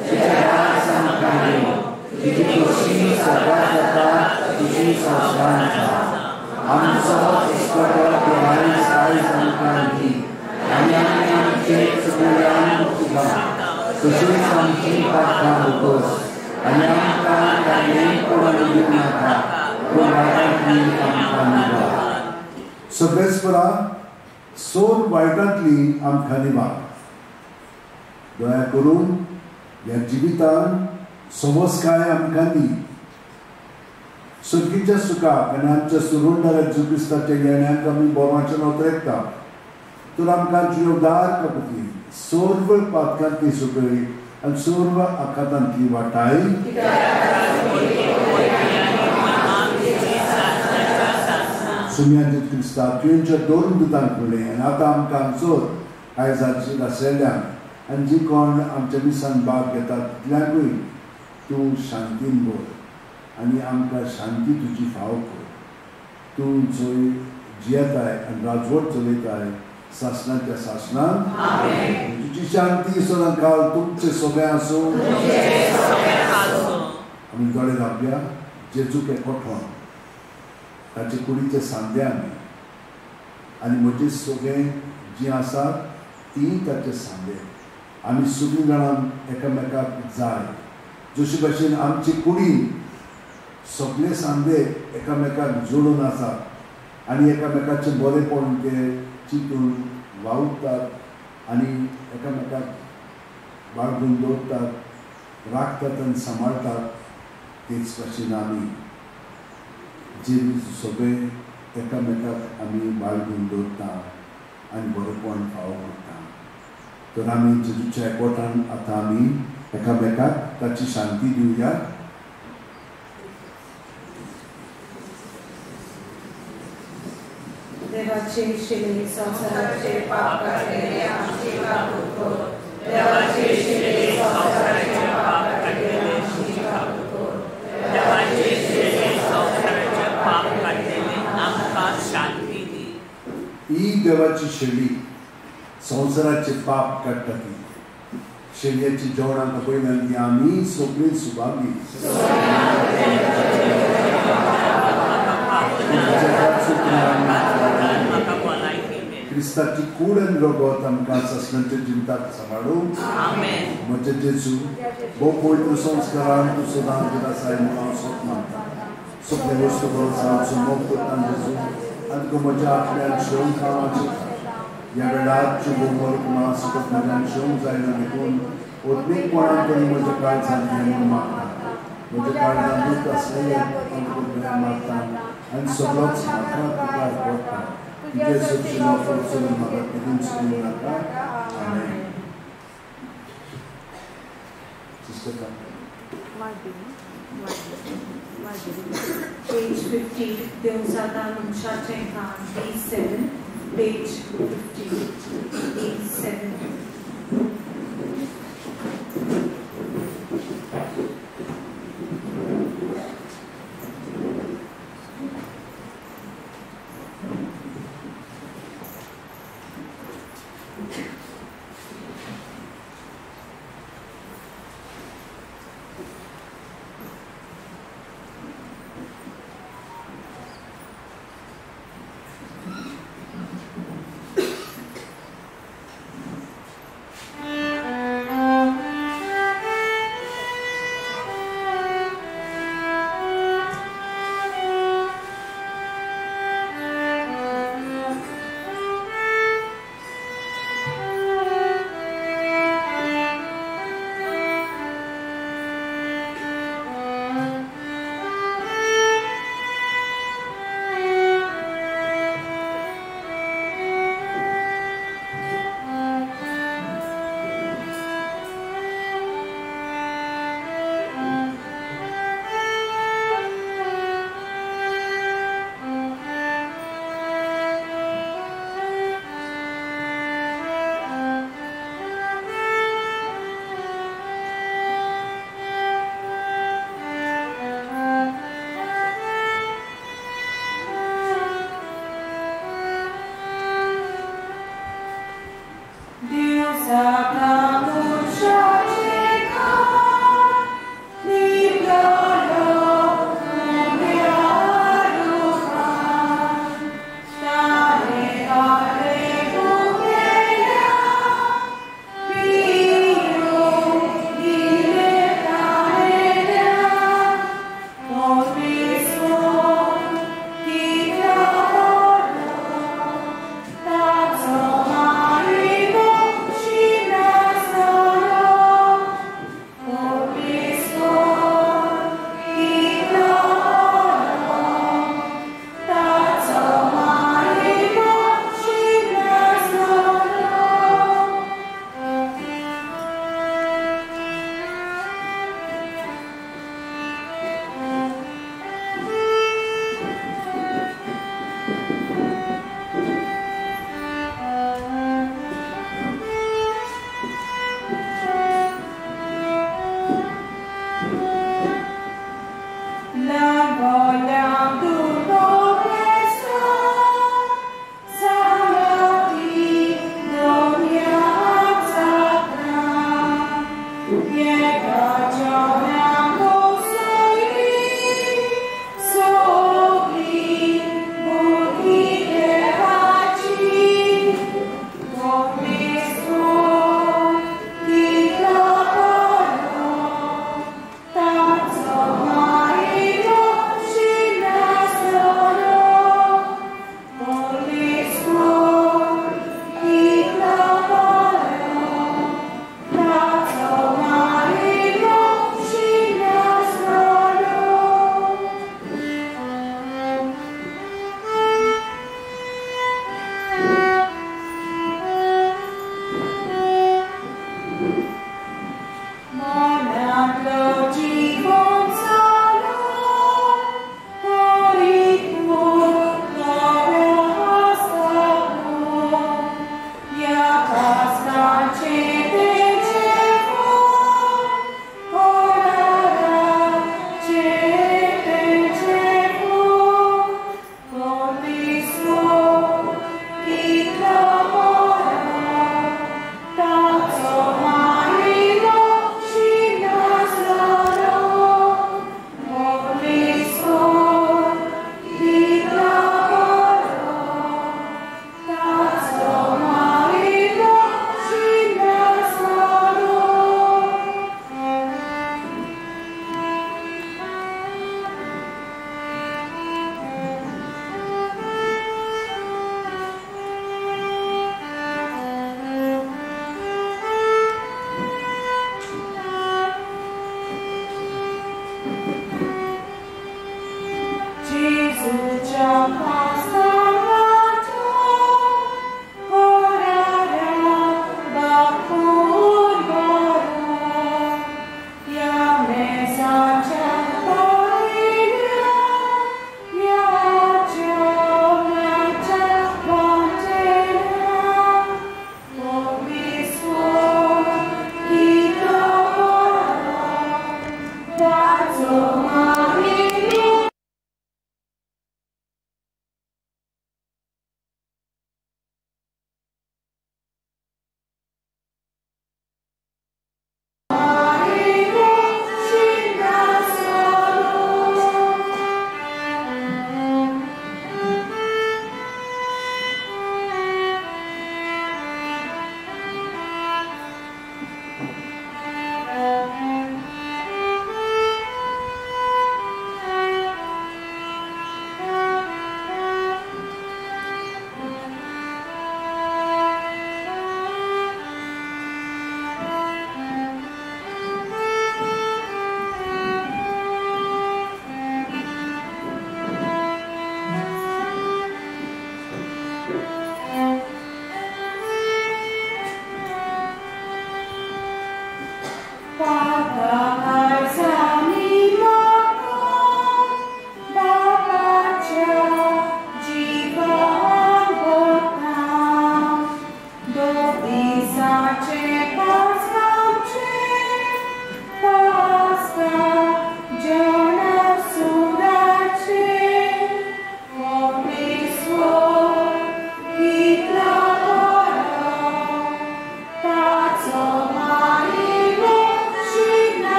तुजें राज आमकां यो तुजी खोशी सदांच जाता तुजी संस्कार आसा आमचो दिसपटो देवान आयज आमकां दी आनी आमी आमचे चुकल्यांक तुका तशेंच आमची पातकां उगोस आनी आमकां गाडयेन पडूंक दिवं नाका पूण वायटांतली आमकां निवार सगळेच बरा सोर वायटांतली आमकां निवार दया करून ह्या जिवितान समस्काय आमकां दी सर्गीच्या सुखाक आनी आमच्या सुरुंडार जेजू क्रिस्ताच्या येण्याक आमी बोरवाचें नोतरेकता तर आमकां जिवदार कापुती सर्व पातकांतली सुकळी आनी सर्व आकांतांतली वाटाय सुम्या जेजू क्रिस्ता तुवेंच्या दोन दुतांक फुडें आनी आतां आमकां आमचो आयजाची आसलेल्यान आनी जी कोण आमच्या मिसान भाग घेतात तितल्यांकूय तूं शांतीन भर आनी आमकां शांती तुजी फाव कर तूं जंय जियेताय आनी राजवट चलयताय शासनाच्या शासनात तुझी शांती सदां काळ तुमचे सोबे आसूं आमी दोळे धांपया जेजूक एकवटून ताचे कुडीचे सांदे आनी म्हजी सोबे जी आसात ती ताचे सांदे आमी सगळीं जाणां एकामेकाक जाय जशे भशेन आमची कुडी सगळे सांदे एकामेकाक जोडून आसात आनी एकामेकाचें बरेंपण ते चिंतून वावुरतात आनी एकामेकाक बाळगून दवरतात राखतात आनी सांबाळटात तेच भशेन आमी जे सोबे एकामेकाक आमी बाळगून दवरता आनी बरेंपण फावो करता तर आमी जेजूच्या एकवटान आतां आमी एकामेकाक ताची शांती दिवया देवाचे शिले संसाराचे पाप काढलेले आमचे पाप उठो देवाचे शिले संसाराचे पाप काढलेले आमचे पाप उठो देवाचे शिले संसाराचे पाप काढलेले आमकां शांती दी ही देवाची शेळी संसाराचे पाप काडटा ती शेळयेची जेवणाक पयल्यान ती आमी सगळीं सुभागी क्रिस्ताची कूड आनी रगत आमकां ससनाच्या जिविताक सांबाळूं म्हजे जेजू भोव पवित्र संस्कारान तूं सदांच आसाय म्हणून हांव सोप मानता सगळे वस्तू भरवंसाचो मोग करता जेजू आनी तुका म्हज्या आपल्यान शेवूंक खावपाचें ह्या वेळार शुभमोल मास म्हज्यान शेवंक जायना देखून ओतमीकपणान तरी म्हज्या काळजांत हें म्हणून मागता म्हज्या काळजांत दूख आसलेलें मागता आनी सगळोच म्हाका तुका करता तुजे सुखिनो फुलसून म्हाका कितें सुकून नाका आमेन sister Page 50, Deusada Munchache Khan, D7, page 50, D7.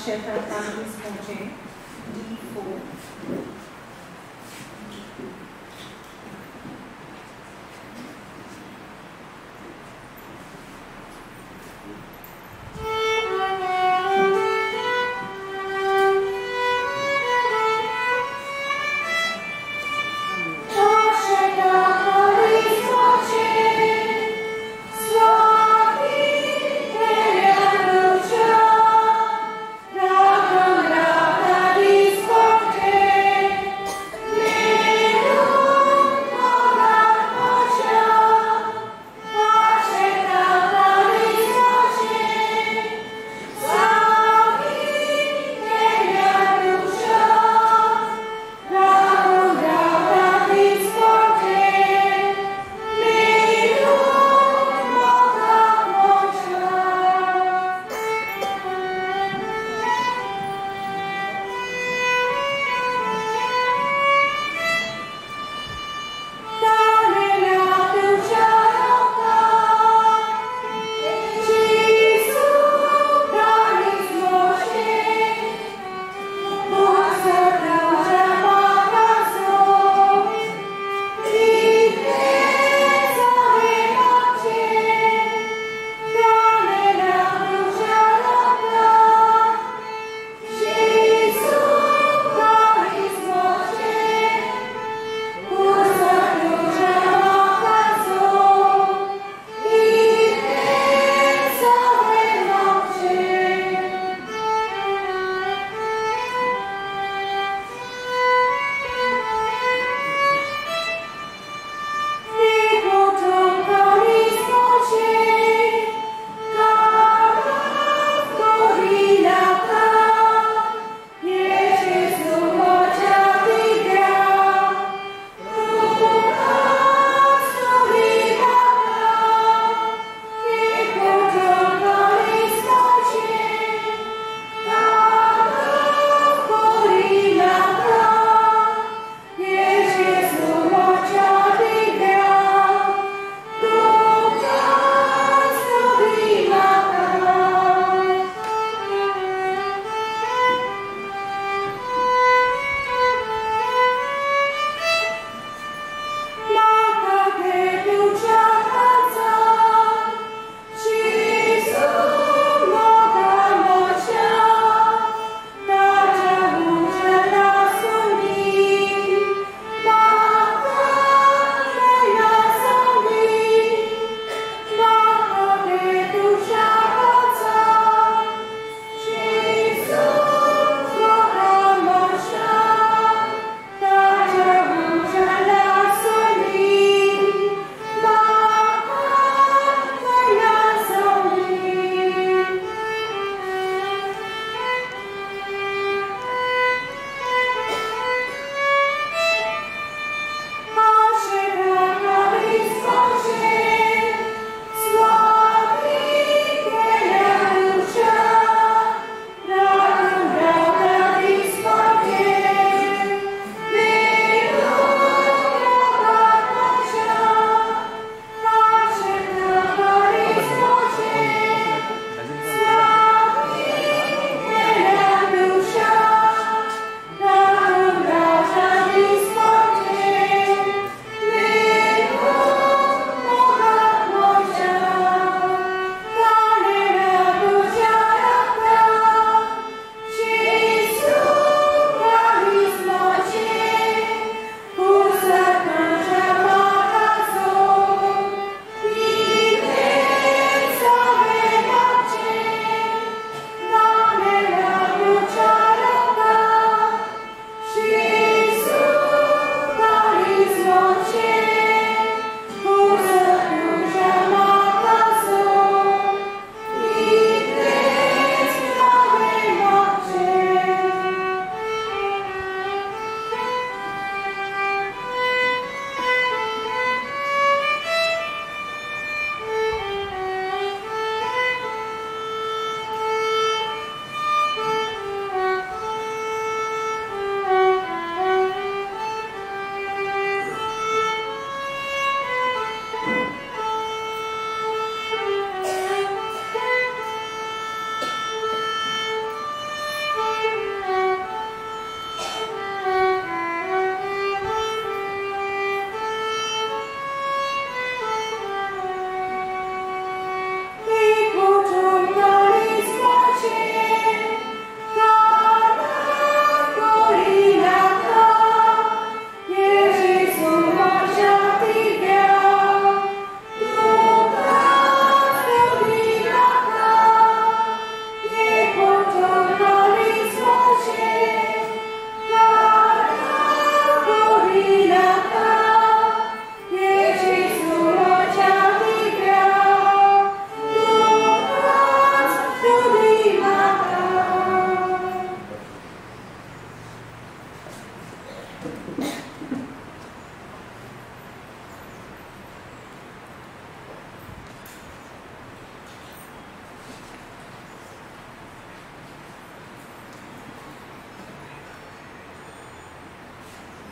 6:45 पहुंचे D4। Swati,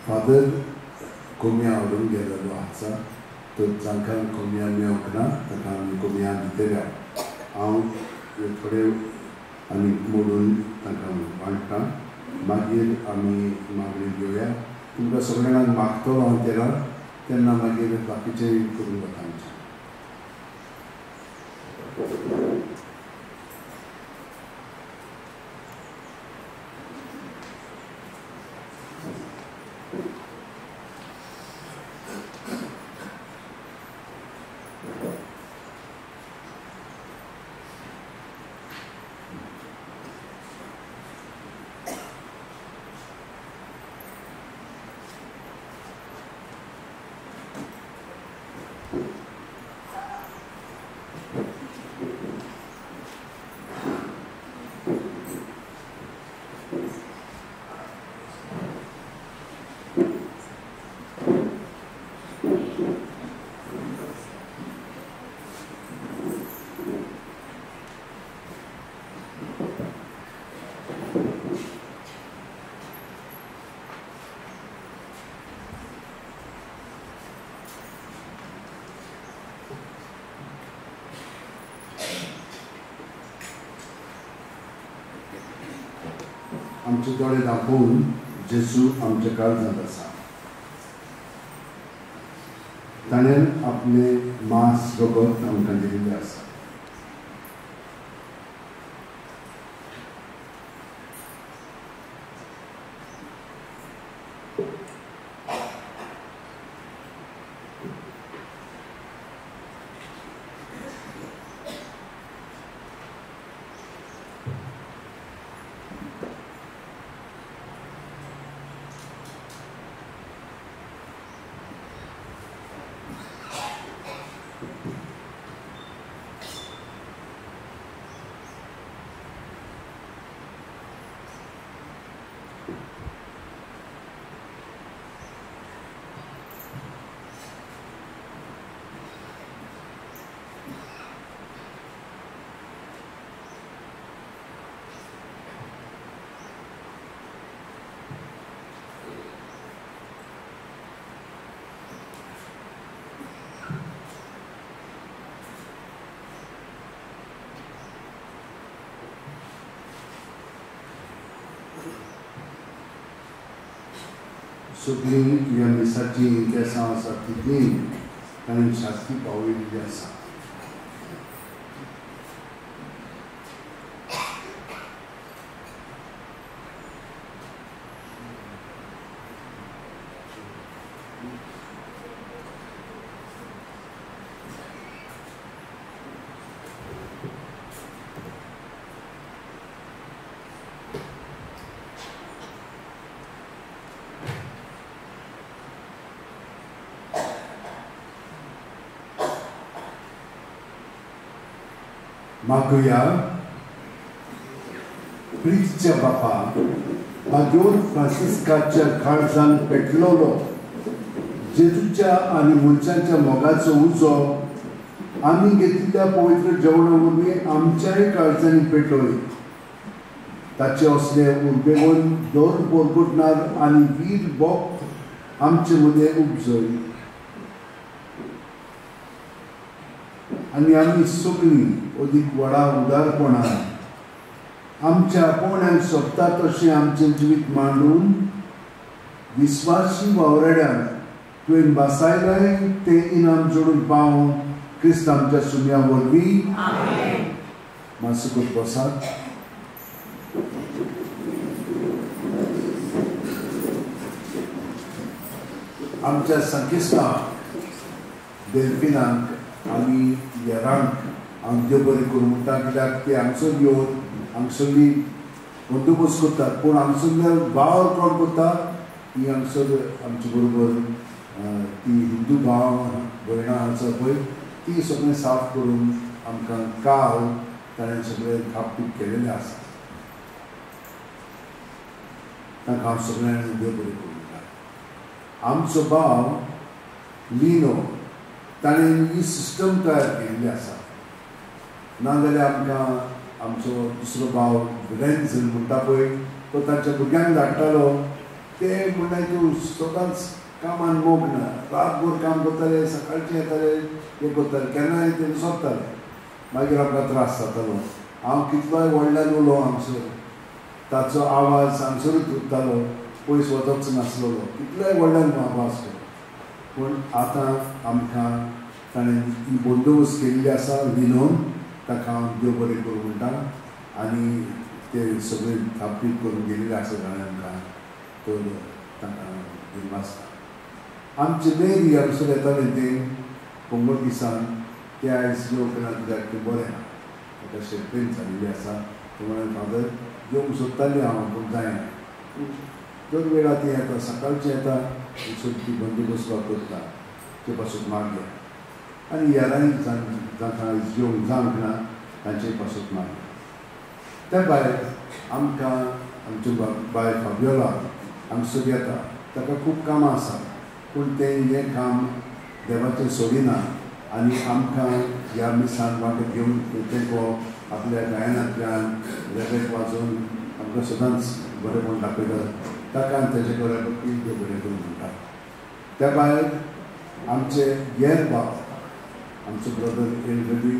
फादर कोमिया हाडून गेलेलो आसा तो जांकां कोमिया मेळोंक ना ताका आमी कोमिया दितल्या हांव थोडे आनी मोडून तांकां वांटटा मागीर आमी मागणी घेवया तुमकां सगळ्यांक मागतलो हांव तेन्ना मागीर बाकीचें करून वता आमचें आमचे दोळे दाखोवन जेजू आमच्या काळजांत आसा ताणें आपले मांस रगत आमकां दिल्लें आसा सगळीं ह्या मिसाची केंसां आसात तितलीं ताणें शास्ती पावयिल्लीं आसा मागुया प्रिजच्या बापा मागीर फ्रांसिस्काच्या काळजांत पेटलोलो जेजूच्या आनी मनशांच्या मोगाचो उजो आमी घेतिल्ल्या पवित्र जेवणा वरवीं आमच्याय काळजांनी पेटोय ताचे असले उर्बेवन दोर बोरगुटणार आनी वीर बोग आमचे मदें उपजय आनी आमी सगळीं अदीक व्हडा उदारपणान आमच्या आपोवण्यांक सोबता तशें आमचें जिवीत मांडून विस्वासी वावरड्यांक तुवें बसायलय तें इनाम जोडून पावोवन क्रिस्त आमच्या सुम्या वरवीं मातसो करून बसात आमच्या संकेस्तांक देल्फिनांक आमी येरांक हांव देव बरें करूं म्हणटा कित्याक ते हांगसर येवन हांगसरली बंदोबस्त करतात पूण हांगसरले भाव कोण करता ती हांगसर आमचे बरोबर ती हिंदू भाव भयणां आसा पळय ती सगळें साफ करून आमकां काल ताणें सगळें थापटूप केलेलें आसा तांकां हांव सगळ्यांनी देव बरें करूं म्हणटा आमचो भाव लिनो ताणें ही सिस्टम तयार केल्ली आसा नाजाल्यार आमकां आमचो दुसरो भाव रेन्झल म्हणटा पळय तो तांच्या भुरग्यांक धाडटालो ते म्हणल्यार तूं स्वताच कामान मोग ना, रातभर काम करताले, सकाळचे येताले, हे करताले, केन्नाय ते सोदताले. मागीर आमकां त्रास जातालो. हांव कितलोय व्हडल्यान उलो हांगसर, ताचो आवाज हांगसरूच उरतालो, पयस वचच नासलो. कितलोय व्हडल्यान आवाज केलो. पूण आतां आमकां ताणें ही बंदोबस्त केल्ली आसा विनोवन, ताका हांव देव बरें करूं म्हणटा. आनी ते सगळे थापीत करून गेलेले आसा ताणें आमकां, तर ताका देव आसता. आमचे मेन हांगसर येताले ते पोंगल दिसान ते आयज येवंक ना, कित्याक ते बरें ना, ताका शेतपेन जाल्ली आसा. ते म्हळ्यार फादर येवंक सोदताली हांव, पूण जायना. दर वेळा ते येता, सकाळचे येता, ती बंदोबस्त करता, ते पासून मागया. आनी यारांनी जांकां आयज येवंक जावंक ना तांचे पासून मागया. त्या भायर आमकां आमची बाय फाबियोला हांगसर येता, ताका खूब कामां आसा, पूण तें हें काम देवाचें सोडिना. आनी आमकां ह्या मिसान वांटो घेवन तें आपल्या गायनांतल्यान रेबेक वाजोवन आमकां सदांच बरेंपण दाखयता. ताका आनी तेजे बऱ्यापैकी देव बरें करूं म्हणटा. त्या भायर आमचे हेर भाव, आमचो ब्रदर एलरेडी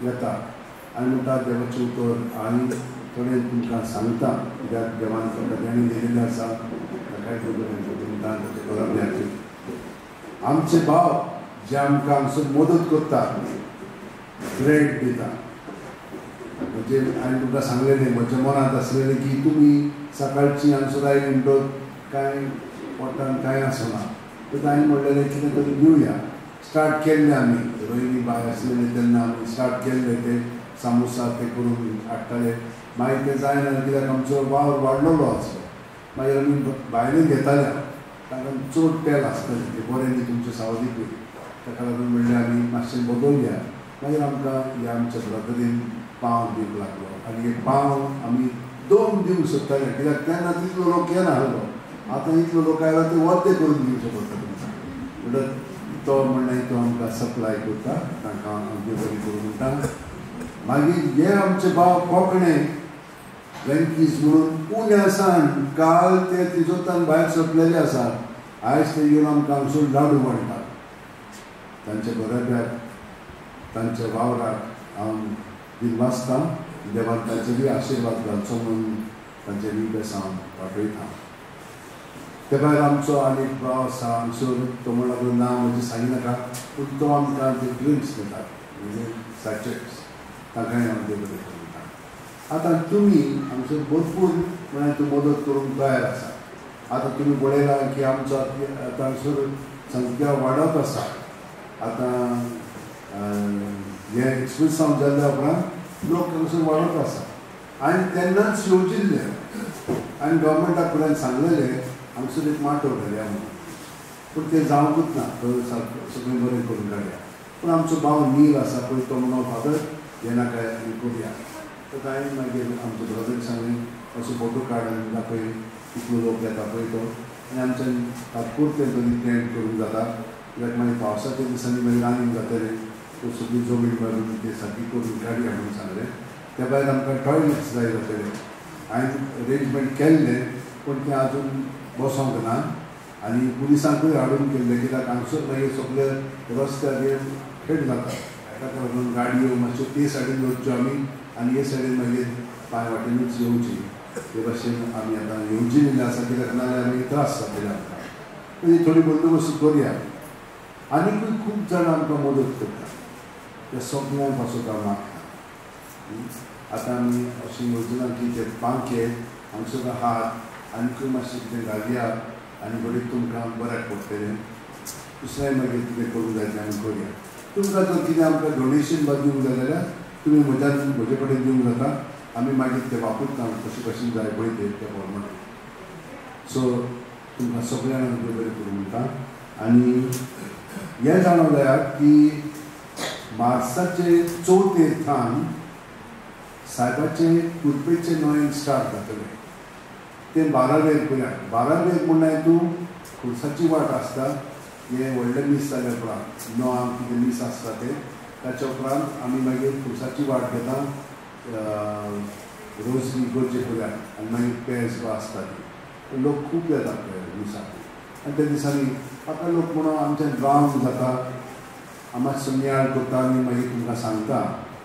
येता आनी म्हणटा देवाचें उतर आनी थोडें तुमकां सांगता, कित्याक देवान ताका देणी दिलेलें आसा, ताकाय देव बरें करूं म्हणटा. ताचे घराब्याचे आमचे भाव जे आमकां हांगसर मदत करता, ब्रेड दिता. म्हणजे हांवें तुमकां सांगलेलें, म्हज्या मनांत आसलेलें की तुमी सकाळची हांगसर आयली म्हणटच कांय पोटान कांय आसना. तर हांवें म्हणलेलें कितें तरी दिवया. स्टार्ट केल्लें आमी, रोहिणी बाय आसलेली तेन्ना आमी स्टार्ट केल्लें ते सामोसा ते करून हाडटाले. मागीर तें जायना, कित्याक आमचो वावर वाडलेलो आसलो. मागीर आमी भायलें घेताले, ताका चड तेल आसतालें, तें बरें न्ही तुमचें सावलीक. ताका लागून म्हणलें आमी मातशें बदलया. मागीर आमकां ह्या आमच्या ब्रदरीन पाव दिवंक लागलो. आनी हे पाव आमी 2 दिवंक सोदताले, कित्याक तेन्ना तितलो लोक येनासलो. आतां इतलो लोक आयला ते वरते करून दिवचे पडटा तुमकां. म्हणटच तो म्हणल्यार तो आमकां सप्लाय करता, तांकां हांव देव बरें करूं म्हणटा. मागीर हे आमचे भाव कोंकणे वेंकीस म्हणून पुण्यासान काल ते तिजोतान भायर सरलेले आसात. आयज ते येवन आमकां हांगसर लाडू वाडटा. तांच्या बऱ्याक तांच्या वावराक हांव दिनवासता. देवान तांचेरूय आशिर्वाद घालचो म्हणून तांचे विबेस हांव वाटयता. ते भायर आमचो आनी एक भाव आसा हांगसर, तो म्हणल्यार नांव म्हणजे सांगिनाका, पूण तो आमकां ते ड्रिंक्स दिता, म्हणजे सॅचेट्स. ताकाय हांव देव बरें करूं म्हणटा. आतां तुमी हांगसर भरपूर म्हळ्यार तूं मदत करूंक तयार आसा. आतां तुमी पळयलां की आमचो आतां हांगसर संख्या वाडत आसा. आतां हे एक्सप्रेस जावन जाल्ल्या उपरांत लोक हांगसर वाडत आसा. हांवें तेन्नाच येवजिल्लें आनी गव्हर्मेंटाक फुड्यान सांगलेलें हांगसर एक माटो घालया म्हणून, पूण तें जावंकूच ना. तो सगळें बरें करून काडया. पूण आमचो भाव नील आसा पळय, तो म्हणो फादर हें नाका हें करुया. तर हांवें मागीर आमच्या ब्रदराक सांगलें असो फोटो काड आनी दाखय, कितलो लोक येता पळय तो. आनी आमच्यान तात्पुरतें तरी टेंट करूंक जाता, कित्याक मागीर पावसाच्या दिसांनी मागीर रांदूंक जातलें. तो सगळी जमीन मारून ते सारकी करून काडया म्हणून सांगलें. त्या भायर आमकां टॉयलेट्स जाय जातले. हांवें अरेंजमेंट केल्लें, पूण तें आजून बसोंक ना. आनी पुलिसांकूय हाडून केल्लें, कित्याक हांगसर मागीर सगळे रस्त्यार खेळ जाता. ताका लागून गाडयो मातश्यो ते सायडीन वच्च्यो आमी आनी हे सायडीन मागीर पांय वाटेनूच येवची. ते भाशेन आमी आतां येवजिल्ले आसा, कित्याक नाजाल्यार मागीर त्रास जातले आमकां. म्हणजे थोडी बंदोबस्त करुया. आनीकूय खूब जाणां आमकां मदत करता, त्या सगळ्यां पासून हांव मागता. आतां आमी अशी योजना की ते पांखे हांगसर हात आनीकूय मातशें कितें घालया आनी घडीक तुमकां बऱ्याक पडटलें. दुसरें मागीर कितें करूंक जाय तें आमी करुया. तुमकां जर कितें आमकां डोनेशन दिवंक जाय जाल्यार तुमी म्हजे कडेन दिवंक जाता. आमी मागीर ते वापरता कशें कशें जाय पळय ते प्रमाणे. सो तुमकां सगळ्यांक आमी बरें करूं म्हणटा. आनी हें जाणो जाया की मार्चाचे 4 सायबाचे कुर्पेचे नोयेन स्टार्ट जातलें. तें 12 पळयात. 12 म्हणल्यार तूं खुर्साची वाट आसता. हे व्हडले मीस जाल्या उपरांत नोवांक कितें मीस आसता ते ताच्या उपरांत आमी मागीर खुर्साची वाट घेता रोज इगोर्जे पळयात. आनी मागीर पेज आसता ती. लोक खूब येतात ते दिसाक आनी त्या दिसांनी म्हाका लोक म्हणून आमचें रावंड जाता मातसो नियाळ करता आनी मागीर तुमकां सांगता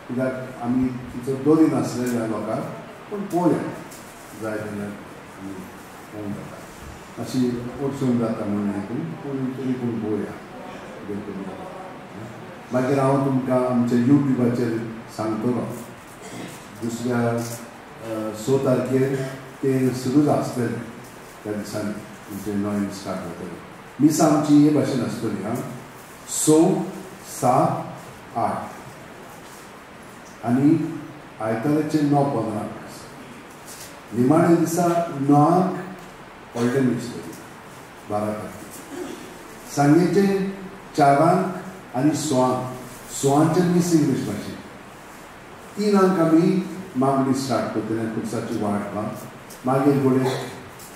कित्याक आमी तिचो दोरी नासलेल्या लोकांक पूण पळोवया जाय जाल्यार आमी पळोवंक जाता अशी वचून जाता म्हणून हातून पूण तरी पूण पळोवया कितें करून जाता मागीर हांव तुमकां आमच्या यूट्यूबाचेर सांगतलो दुसऱ्या 6 तारखेर ते सुरूच आसतलें त्या दिसांनी तुमचें नवें स्टार्ट जातलें मिसां आमची हे भाशेन आसतली 6, 7, 8 आनी आयताराचे 9:15 निमाणे दिसा 9 व्हडले मिक्स 12 तारखेर सांजेचे 4 आनी 6 मिस इंग्लीश भाशेन 3 आमी मागणी स्टार्ट करतले खुर्साची वाट मागीर फुडें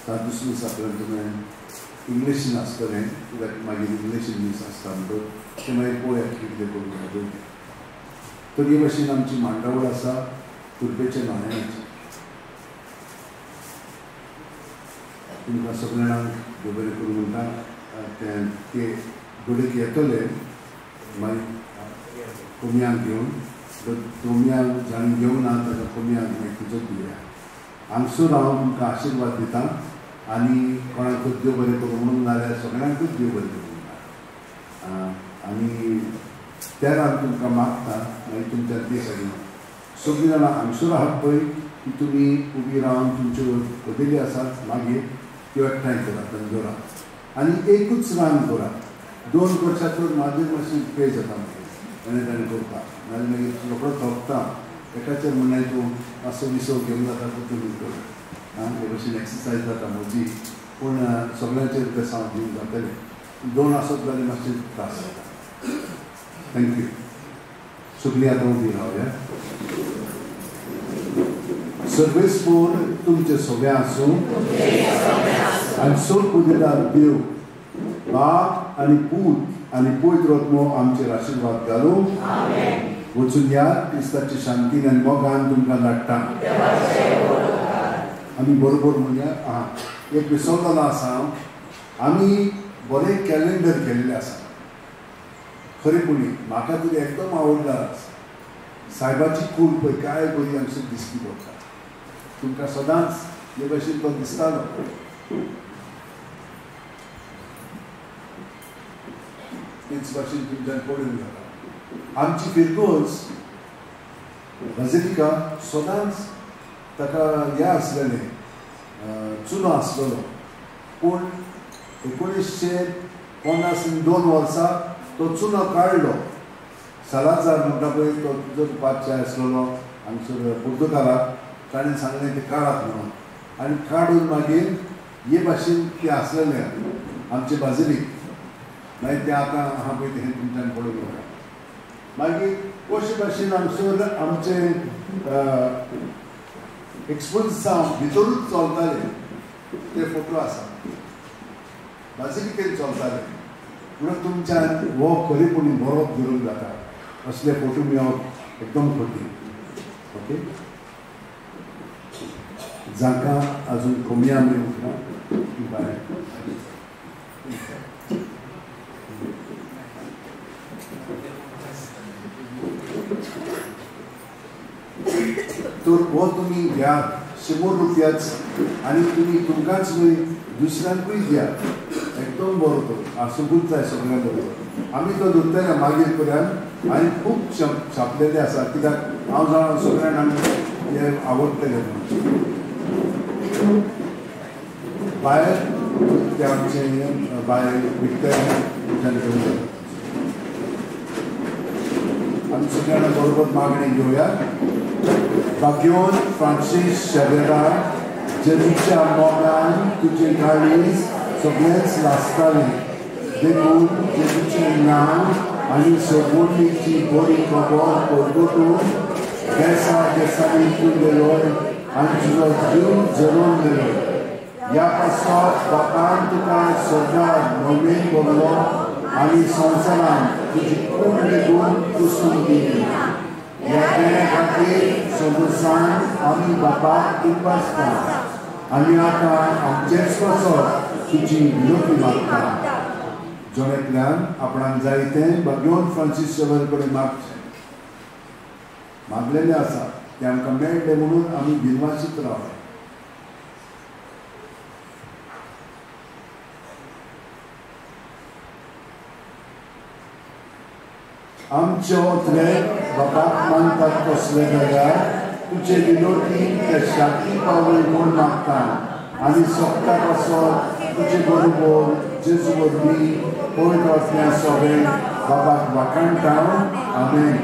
दुसरी साखळेंतल्यान इंग्लिशीन आसतलें कित्याक मागीर इंग्लिशीन मिस आसता म्हणटच ते मागीर पळोवया कितें करून पळोवया तर हे भाशेन आमची मांडावळ आसा कुर्पेच्या न्हंयेची तुमकां सगळ्या जाणांक देव बरें करूं म्हणटा ते गुडेक येतले मागीर कोमयांक घेवन कोमयांक जाणी घेवंक ना ताका कोमयांक मागीर तुजो दिवया हांगसूर हांव तुमकां आशिर्वाद दिता आनी कोणाकूच देव बरें करूं म्हणून नाल्यार सगळ्यांकूच देव बरें करूं म्हणटा आनी त्या हांव तुमकां मागता मागीर तुमच्या ते सायडीन सगळीं जाणां हांगसूर आहात पळय की तुमी उबी रावन तुमच्यो कदेली आसात मागीर त्यो एकठांय करात आनी दवरात आनी एकूच रान करात 2 वर्सां तर म्हाजेर मातशें पे जाता मागीर ताणें करता नाल्यार मागीर रोखडो थोपता एकाचेर म्हणल्यार तूं मातसो विसव घेवन जाता तो तुमी कर हे भशेन एक्सरसायज जाता म्हजी पूण सगळ्यांचेर पेसां दिवन जातलें 2 आसत जाल्यार मातशें त्रास जाता थँक्यू सगळीं आतां उबी रावया सर्वेस्पूर तुमचे सगळें आसूं आनी सोड पुजेदार देव बाप आनी पूत आनी पवित्र आत्मो आमचेर आशिर्वाद घालूं वचून या क्रिस्ताची शांतीन आनी मोगान तुमकां धाडटा आमी बरोबर म्हणया एक विसरलेलो आसा आमी बरें कॅलेंडर केल्लें आसा खरेपणी म्हाका तरी एकदम आवडला सायबाची कूड पळय काय बरी आमची दिसती पडटा तुमकां सदांच हे भशेन तो दिसतालो तेच भाशेन तुमच्यान पळोवन जाता आमची फिरकोस बझिलिका सदांच ताका हें आसलेलें चुनो आसलेलो पूण 1952 वर्सा तो चुनो काडलो सालाजार म्हणटा पळय तो जो पातशाह आसलेलो हांगसर पुर्तुगालाक ताणें सांगलें तें काडात म्हणून आनी काडून मागीर हे भाशेन तें आसलेलें आमचे बाजरीक मागीर तें आतां आहा पळय तें तुमच्यान पळोवन घेवया मागीर अशे भाशेन हांगसर आमचे एक्सपोजिशन भितरूच चलताले ते फोटो आसा बाजरिकेन चलताले म्हणून तुमच्यान हो खरेपणी बरोप धरून जाता असले फोटो मेळप एकदम कठीण ओके जांकां आजून कोमया मेळूंक ना भायर तर हो तुमी घ्या 100 रुपयाच आनी तुमी तुमकांच न्हय दुसऱ्यांकूय द्या एकदम बरो तो आसूंकूच जाय सगळ्यां बरोबर आमी तो धरतले मागीर पर्यंत आनी खूब छापलेले आसा कित्याक हांव जाणा सगळ्यांक आमी हे आवडटले भायर ते आमचे भायर विकते आमी सगळ्यांना बरोबर मागणी घेवया Bagion Francis Xavier, Jeniccia Morgan, तुझे काळीज सगळेच लासताले देखून जेजूचे नांव आनी सगळीची बरी खबर परगटून देसांनी तूं गेलोय आनी तुजो जीव जळोवन गेलो ह्या पासत बापान तुका सदां नवीन भरलो आनी संवसारांत तुजी खूब लेगून पुसून दिली ह्या खातीर सदोसान आमी बापाक उपासता आनी आतां आमचेर वचोन तुजी विनोदी मागता जोनेंतल्यान आपणाक जाय तें घेवन फ्रांसीस शेवर कडेन मागलेलें आसा तें आमकां मेळटलें म्हणून आमी भिनवाशीत रावले. आमचे ओतरे बापाक मानतात कसले जाल्यार तुजे विनोदी ते शांती पावय म्हूण मागता आनी सोंपता पासत तुजे बरोबर जेजू वरवीं पळयत वचल्या सगळे बापाक वाखाणटा. आमेन.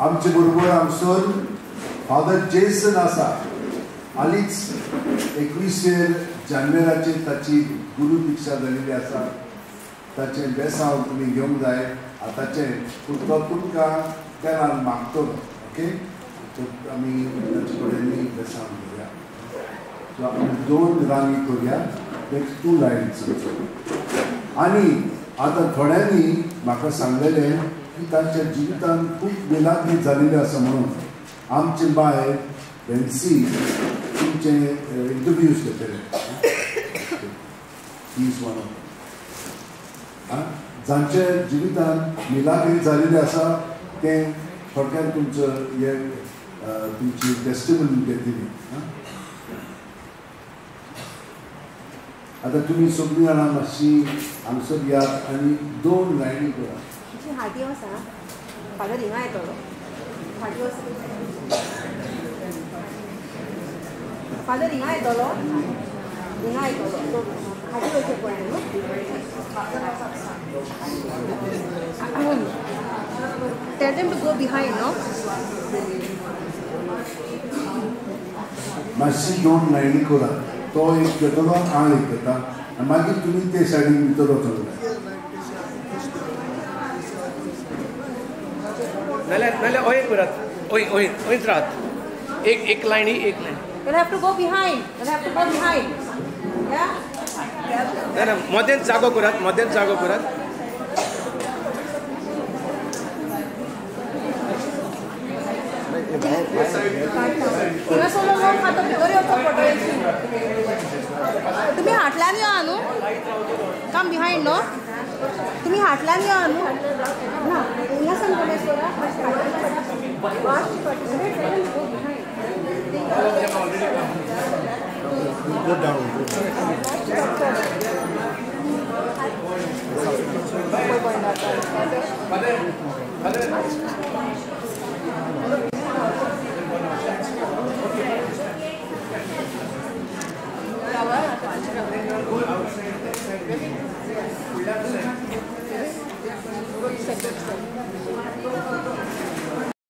आमचे बरोबर आमचो फादर जेसन आसा. हालींच 21 जानेवारीचेर ताची गुरू दिक्षा जाल्ली आसा. ताचें बेसांव तुमी घेवंक जाय आतांचें पूण तो तुमकां केन्ना मागतलो. ओके आमी ताचे कडेन बेसांव घेवया. सो आमी 2 रांगी करुया. Next 2 lines. आनी आतां थोड्यांनी म्हाका सांगलेलें की तांच्या जिवितांत खूब विलादी जाल्लेली आसा म्हणून आमचे बाय बेन्सी तुमचे इंटरव्यूज घेतले. ही इज वन ऑफ जांचे जिवितांत मिलाग्री जाल्लेली आसा ते थोडक्यात तुमचं हे तुमची टेस्टिमनी घेतली. आतां तुमी सगळीं जाणां मातशी हांगसर यात आनी 2 लायनी करा. हाती वसा फादर हिंगा येतलो. फाटी वसा फादर हिंगा येतलो. हिंगा येतलो हाती वयचे पडले न्हू. Tell them to go behind, no? मातशी 2 लायनी करा. तो एक घेतलो हांव एक घेता आनी मागीर तुमी ते सायडीन भितर वचूंक जाय. नाल्यार ओय करात. ओयत राहत. एक लायनी एक lion. You'll have to go behind. You'll have to go behind. Yeah? ना मध्यान जागो करात. मध्यान जागो करात. हिंगा सोलो लोक खातो भितर येवचो पडटलो. तुमी हाटल्यान यो न्हू. कम बिहाइंड नो. तुम्ही हाटल्यान यो न्हू. ना हिंगा सान गणेश्वरा Go down.